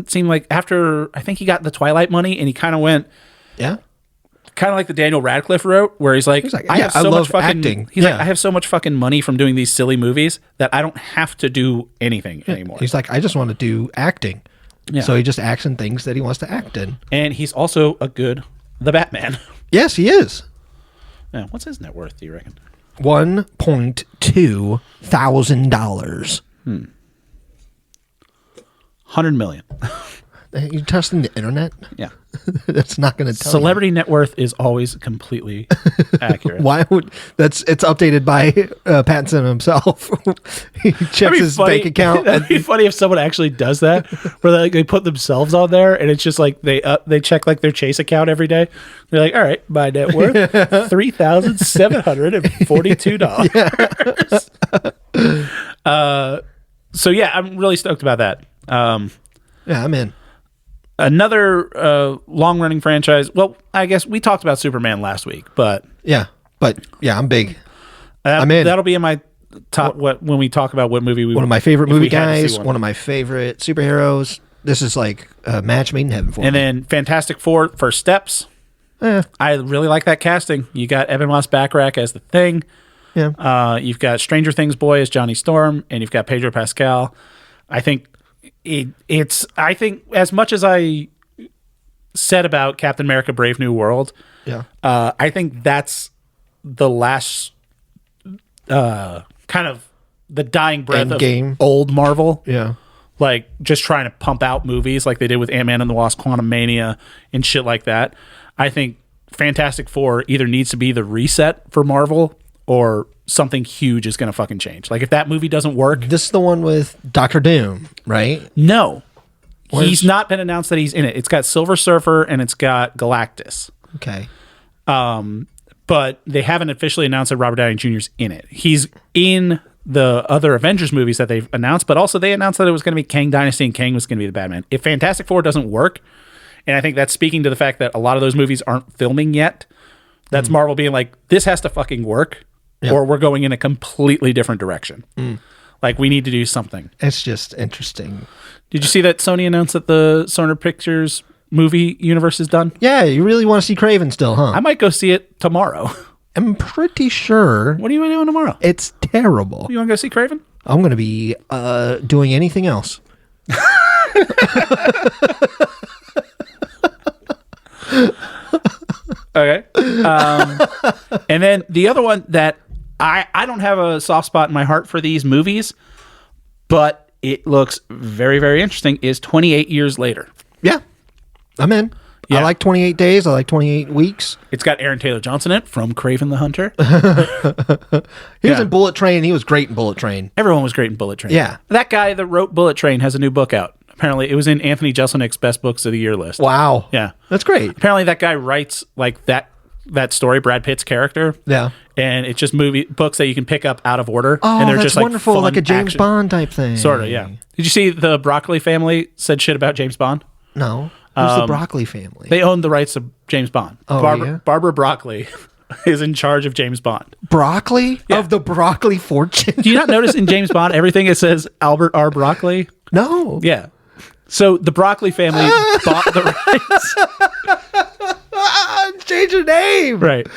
Speaker 1: seem like, after I think he got the Twilight money and he kind of went, kind of like the Daniel Radcliffe wrote, where he's like,
Speaker 2: like,
Speaker 1: I
Speaker 2: yeah,
Speaker 1: have
Speaker 2: I
Speaker 1: so
Speaker 2: love
Speaker 1: much fucking
Speaker 2: acting.
Speaker 1: He's like,
Speaker 2: Yeah.
Speaker 1: I have so much fucking money from doing these silly movies that I don't have to do anything anymore.
Speaker 2: He's like, I just want to do acting.
Speaker 1: Yeah.
Speaker 2: So he just acts in things that he wants to act in.
Speaker 1: And he's also the Batman.
Speaker 2: Yes, he is.
Speaker 1: Yeah, what's his net worth, do you reckon?
Speaker 2: $1.2 thousand.
Speaker 1: 100 million.
Speaker 2: You trusting the internet?
Speaker 1: Yeah.
Speaker 2: That's not going to tell
Speaker 1: Celebrity net worth is always completely accurate.
Speaker 2: you. Why would it's updated by Pattinson himself? He checks his bank account.
Speaker 1: That'd be funny if someone actually does that, where they put themselves on there, and it's just like they check like their Chase account every day. They're like, all right, my net worth $3,742. So yeah, I'm really stoked about that.
Speaker 2: Yeah, I'm in.
Speaker 1: Another long-running franchise. Well, I guess we talked about Superman last week, but
Speaker 2: Yeah, I'm big. I'm in.
Speaker 1: That'll be in my top. When we talk about what movie we
Speaker 2: One of my favorite
Speaker 1: if we
Speaker 2: movie
Speaker 1: had to see
Speaker 2: guys. One of my favorite superheroes. This is like a match made in heaven for me.
Speaker 1: And then Fantastic Four: First Steps. I really like that casting. You got Evan Moss Backrack as the Thing.
Speaker 2: Yeah.
Speaker 1: You've got Stranger Things boy as Johnny Storm, and you've got Pedro Pascal. I think it's. I think as much as I said about Captain America: Brave New World,
Speaker 2: Yeah.
Speaker 1: I think that's the last kind of the dying breath
Speaker 2: Endgame.
Speaker 1: of old Marvel.
Speaker 2: Yeah.
Speaker 1: Like just trying to pump out movies like they did with Ant-Man and the Wasp, Quantumania, and shit like that. I think Fantastic Four either needs to be the reset for Marvel or something huge is going to fucking change. Like if that movie doesn't work,
Speaker 2: This is the one with Doctor Doom, right?
Speaker 1: no.
Speaker 2: Where's-
Speaker 1: He's not been announced that he's in it. It's got Silver Surfer and it's got Galactus.
Speaker 2: Okay.
Speaker 1: But they haven't officially announced that Robert Downey Jr. is in it. He's in the other Avengers movies that they've announced, but also they announced that it was going to be Kang Dynasty and Kang was going to be the Batman. If Fantastic Four doesn't work, and I think that's speaking to the fact that a lot of those movies aren't filming yet, that's Marvel being like, this has to fucking work or we're going in a completely different direction. Like we need to do something.
Speaker 2: It's just interesting.
Speaker 1: Did you see that Sony announced that the Sony Pictures movie universe is done?
Speaker 2: Yeah, you really want to see Craven still, huh?
Speaker 1: I might go see it tomorrow.
Speaker 2: I'm pretty sure
Speaker 1: What are you doing tomorrow?
Speaker 2: it's terrible.
Speaker 1: You want to go see Craven?
Speaker 2: I'm going to be doing anything else.
Speaker 1: Okay. And then the other one that I don't have a soft spot in my heart for these movies, but it looks very, very interesting, is 28 Years Later.
Speaker 2: Yeah, I'm in.
Speaker 1: Yeah.
Speaker 2: I like 28 days. I like 28 weeks.
Speaker 1: It's got Aaron Taylor Johnson in it from Craven the Hunter.
Speaker 2: He was
Speaker 1: Yeah.
Speaker 2: in Bullet Train. He was great in Bullet Train.
Speaker 1: Everyone was great in Bullet Train.
Speaker 2: Yeah.
Speaker 1: That guy that wrote Bullet Train has a new book out. Apparently, it was in Anthony Jeselnik's Best Books of the Year list.
Speaker 2: Wow.
Speaker 1: Yeah.
Speaker 2: That's great.
Speaker 1: Apparently, that guy writes like that story, Brad Pitt's character.
Speaker 2: Yeah.
Speaker 1: And it's just books that you can pick up out of order.
Speaker 2: Oh,
Speaker 1: and they're
Speaker 2: that's
Speaker 1: just like
Speaker 2: wonderful.
Speaker 1: fun
Speaker 2: Like a James
Speaker 1: action.
Speaker 2: Bond type thing.
Speaker 1: Sort of, yeah. Did you see the Broccoli family said shit about James Bond?
Speaker 2: No. Who's the Broccoli family?
Speaker 1: They own the rights to James Bond.
Speaker 2: Oh, yeah?
Speaker 1: Barbara Broccoli is in charge of James Bond.
Speaker 2: Broccoli?
Speaker 1: Yeah.
Speaker 2: Of the Broccoli fortune?
Speaker 1: Do you not notice in James Bond everything it says Albert R. Broccoli?
Speaker 2: No.
Speaker 1: Yeah. So the Broccoli family bought the rights.
Speaker 2: Change your name.
Speaker 1: Right.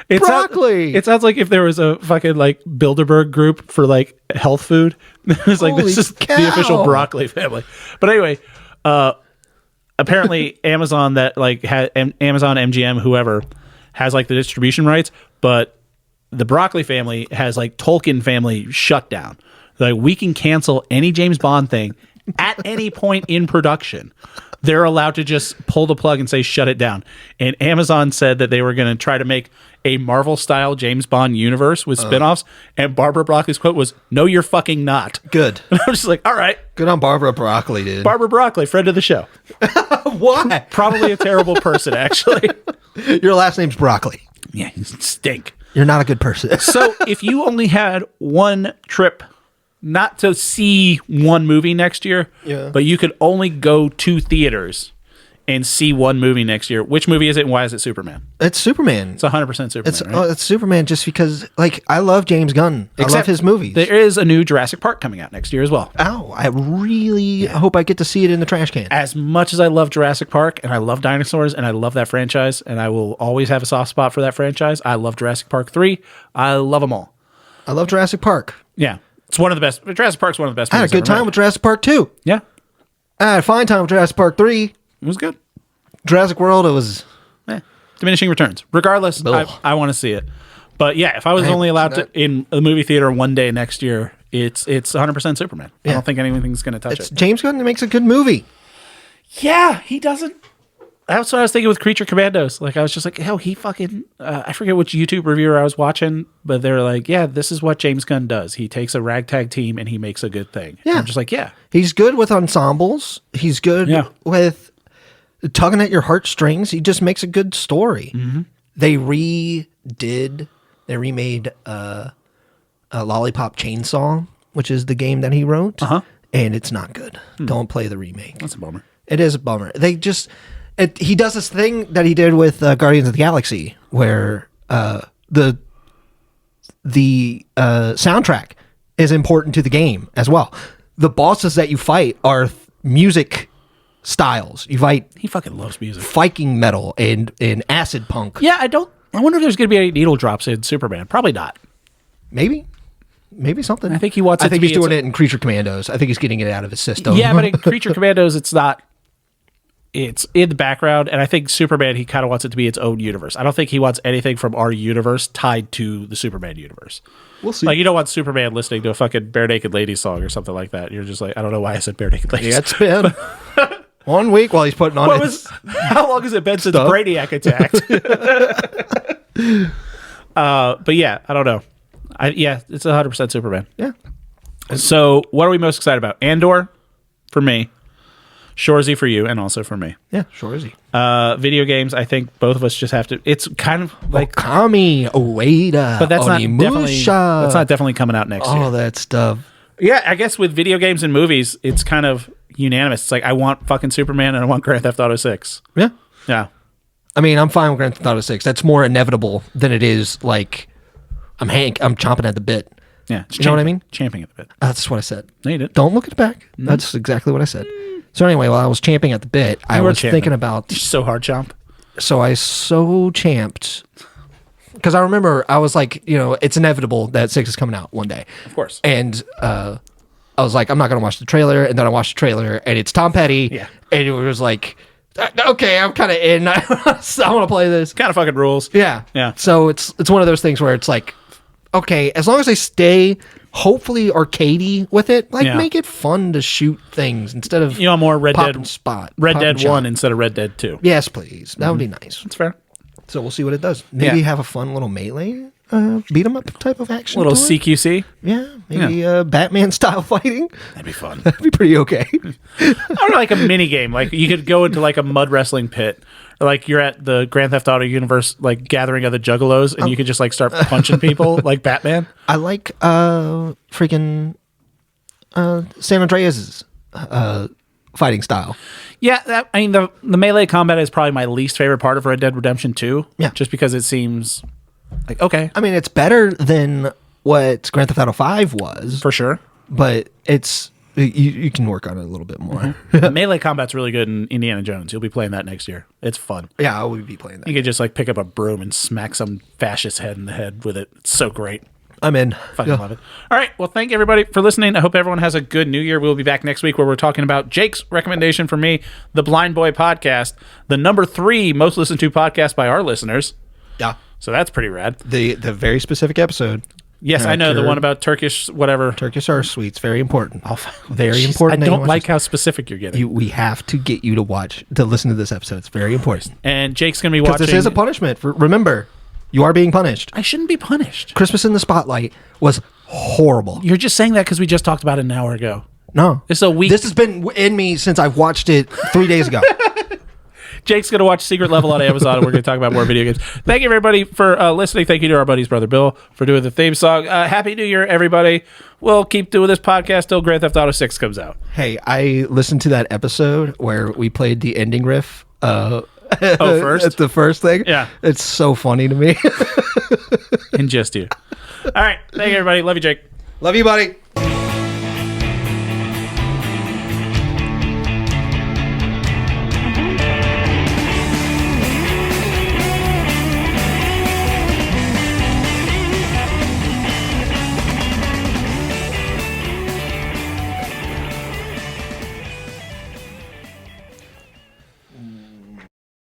Speaker 2: Broccoli.
Speaker 1: It sounds like if there was a fucking like Bilderberg group for like health food. It's like
Speaker 2: Holy
Speaker 1: this is
Speaker 2: cow.
Speaker 1: the official Broccoli family. But anyway, apparently Amazon that like Amazon MGM whoever has like the distribution rights, but the Broccoli family has like Tolkien family shut down. Like we can cancel any James Bond thing at any point in production. They're allowed to just pull the plug and say shut it down. And Amazon said that they were going to try to make a Marvel style James Bond universe with spinoffs. And Barbara Broccoli's quote was, "No, you're fucking not."
Speaker 2: Good.
Speaker 1: And I was just like, all right,
Speaker 2: Good on Barbara Broccoli, dude.
Speaker 1: Barbara Broccoli, friend of the show.
Speaker 2: Why?
Speaker 1: Probably a terrible person, actually.
Speaker 2: Your last name's Broccoli.
Speaker 1: Yeah, you stink.
Speaker 2: You're not a good person.
Speaker 1: So if you only had one trip, not to see one movie next year,
Speaker 2: Yeah.
Speaker 1: but you could only go to theaters and see one movie next year, which movie is it and why is it Superman?
Speaker 2: It's Superman.
Speaker 1: It's 100% Superman, right?
Speaker 2: It's Superman just because, like, I love James Gunn. I love his movies.
Speaker 1: There is a new Jurassic Park coming out next year as well.
Speaker 2: Oh, I really hope I get to see it in the trash can.
Speaker 1: As much as I love Jurassic Park and I love dinosaurs and I love that franchise and I will always have a soft spot for that franchise, I love Jurassic Park 3. I love them all.
Speaker 2: I love Jurassic Park.
Speaker 1: Yeah. It's one of the best. Jurassic Park's one of the best
Speaker 2: I had a
Speaker 1: movies
Speaker 2: good
Speaker 1: ever
Speaker 2: time
Speaker 1: made.
Speaker 2: with Jurassic Park 2.
Speaker 1: Yeah.
Speaker 2: I had a fine time with Jurassic Park 3.
Speaker 1: It was good.
Speaker 2: Jurassic World, it was...
Speaker 1: Diminishing returns. Regardless, I want to see it. But yeah, if I was only allowed to in a movie theater one day next year, it's 100% Superman. I don't think anything's going to touch it.
Speaker 2: James Gunn makes a good movie.
Speaker 1: Yeah, he doesn't. That's what I was thinking with Creature Commandos. Like, I was just like, hell, he fucking... I forget which YouTube reviewer I was watching, but they were like, yeah, this is what James Gunn does. He takes a ragtag team and he makes a good thing.
Speaker 2: Yeah.
Speaker 1: And I'm just like, yeah.
Speaker 2: He's good with ensembles. He's good with tugging at your heartstrings. He just makes a good story.
Speaker 1: Mm-hmm.
Speaker 2: They remade Lollipop Chainsaw, which is the game that he wrote, and it's not good. Don't play the remake.
Speaker 1: That's a bummer.
Speaker 2: It is a bummer. They just... he does this thing that he did with Guardians of the Galaxy, where the soundtrack is important to the game as well. The bosses that you fight are music styles. You fight
Speaker 1: He fucking loves music.
Speaker 2: Viking metal and acid punk.
Speaker 1: Yeah, I wonder if there's going to be any needle drops in Superman. Probably not.
Speaker 2: Maybe something.
Speaker 1: I think he wants
Speaker 2: I
Speaker 1: it
Speaker 2: think
Speaker 1: to
Speaker 2: he's
Speaker 1: be
Speaker 2: doing it in Creature Commandos. I think he's getting it out of his system.
Speaker 1: Yeah, but in Creature Commandos, it's not. It's in the background, and I think Superman, he kind of wants it to be its own universe. I don't think he wants anything from our universe tied to the Superman universe.
Speaker 2: We'll see.
Speaker 1: Like, you don't want Superman listening to a fucking Bare Naked Ladies song or something like that. You're just like, I don't know why I said Bare Naked Ladies.
Speaker 2: Yeah, it's been 1 week while he's putting on
Speaker 1: how long has it been since Brainiac attacked? But yeah, I don't know. It's 100% Superman.
Speaker 2: Yeah.
Speaker 1: So, what are we most excited about? Andor, for me. Shorzy for you, and also for me.
Speaker 2: Yeah, sure is he.
Speaker 1: Video games, I think both of us just have to. It's kind of like
Speaker 2: Kami, Ueda,
Speaker 1: but that's
Speaker 2: Onimusha.
Speaker 1: not definitely coming out next year.
Speaker 2: All that stuff.
Speaker 1: Yeah, I guess with video games and movies, it's kind of unanimous. It's like, I want fucking Superman and I want Grand Theft Auto 6.
Speaker 2: Yeah.
Speaker 1: Yeah.
Speaker 2: I mean, I'm fine with Grand Theft Auto 6. That's more inevitable than it is like I'm chomping at the bit.
Speaker 1: Yeah.
Speaker 2: You know what I mean?
Speaker 1: Champing at the bit.
Speaker 2: That's what I said.
Speaker 1: No, you didn't.
Speaker 2: Don't look at the back. That's exactly what I said. So anyway, while I was champing at the bit, I was thinking about...
Speaker 1: So hard chomp.
Speaker 2: So I champed... Because I remember I was like, it's inevitable that 6 is coming out one day.
Speaker 1: Of course.
Speaker 2: And I was like, I'm not going to watch the trailer. And then I watched the trailer, and it's Tom Petty.
Speaker 1: Yeah.
Speaker 2: And it was like, okay, I'm kind of in. I want to play this.
Speaker 1: Kind of fucking rules.
Speaker 2: Yeah.
Speaker 1: Yeah.
Speaker 2: So it's one of those things where it's like, okay, as long as I stay hopefully arcadey with it, make it fun to shoot things instead of
Speaker 1: more Red
Speaker 2: pop
Speaker 1: Dead
Speaker 2: and spot.
Speaker 1: Red
Speaker 2: pop
Speaker 1: Dead
Speaker 2: and shot.
Speaker 1: 1 instead of Red Dead 2.
Speaker 2: Yes, please. That would be nice.
Speaker 1: That's fair.
Speaker 2: So we'll see what it does. Maybe
Speaker 1: Yeah.
Speaker 2: have a fun little melee beat 'em up type of action.
Speaker 1: Little
Speaker 2: to it.
Speaker 1: CQC.
Speaker 2: Yeah, maybe Batman style fighting.
Speaker 1: That'd be fun.
Speaker 2: That'd be pretty okay.
Speaker 1: I don't know, like a mini game. Like, you could go into like a mud wrestling pit, or like you're at the Grand Theft Auto universe, like gathering of the Juggalos, and you could just like start punching people like Batman.
Speaker 2: I like freaking San Andreas's fighting style.
Speaker 1: Yeah, the melee combat is probably my least favorite part of Red Dead Redemption 2.
Speaker 2: Yeah.
Speaker 1: Just because it seems like, okay,
Speaker 2: I mean, it's better than what Grand Theft Auto 5 was,
Speaker 1: for sure.
Speaker 2: but it's you can work on it a little bit more.
Speaker 1: The melee combat's really good in Indiana Jones. You'll be playing that next year. It's fun.
Speaker 2: Yeah, I would be playing that.
Speaker 1: You could just like pick up a broom and smack some fascist head in the head with it. It's so great.
Speaker 2: I'm in.
Speaker 1: Fucking love it. All right. Well, thank everybody for listening. I hope everyone has a good New Year. We'll be back next week where we're talking about Jake's recommendation for me, the Blind Boy podcast, the number 3 most listened to podcast by our listeners.
Speaker 2: Yeah.
Speaker 1: So that's pretty rad.
Speaker 2: The very specific episode.
Speaker 1: Yes, I know the one about Turkish whatever.
Speaker 2: Turkish Earth Sweets. Very important. Very
Speaker 1: Jeez,
Speaker 2: important.
Speaker 1: I
Speaker 2: that you
Speaker 1: don't
Speaker 2: watch
Speaker 1: like
Speaker 2: this.
Speaker 1: how specific you're getting.
Speaker 2: We have to get you to listen to this episode. It's very important.
Speaker 1: And Jake's going to be
Speaker 2: Because
Speaker 1: watching.
Speaker 2: this is a punishment. Remember, you are being punished.
Speaker 1: I shouldn't be punished.
Speaker 2: Christmas in the Spotlight was horrible.
Speaker 1: You're just saying that because we just talked about it an hour ago.
Speaker 2: No.
Speaker 1: It's a week.
Speaker 2: This has been in me since I watched it 3 days ago.
Speaker 1: Jake's going to watch Secret Level on Amazon, and we're going to talk about more video games. Thank you, everybody, for listening. Thank you to our buddies, Brother Bill, for doing the theme song. Happy New Year, everybody. We'll keep doing this podcast till Grand Theft Auto 6 comes out.
Speaker 2: Hey, I listened to that episode where we played the ending riff
Speaker 1: first?
Speaker 2: At the first thing.
Speaker 1: Yeah.
Speaker 2: It's so funny to me.
Speaker 1: And just you. All right. Thank you, everybody. Love you, Jake.
Speaker 2: Love you, buddy.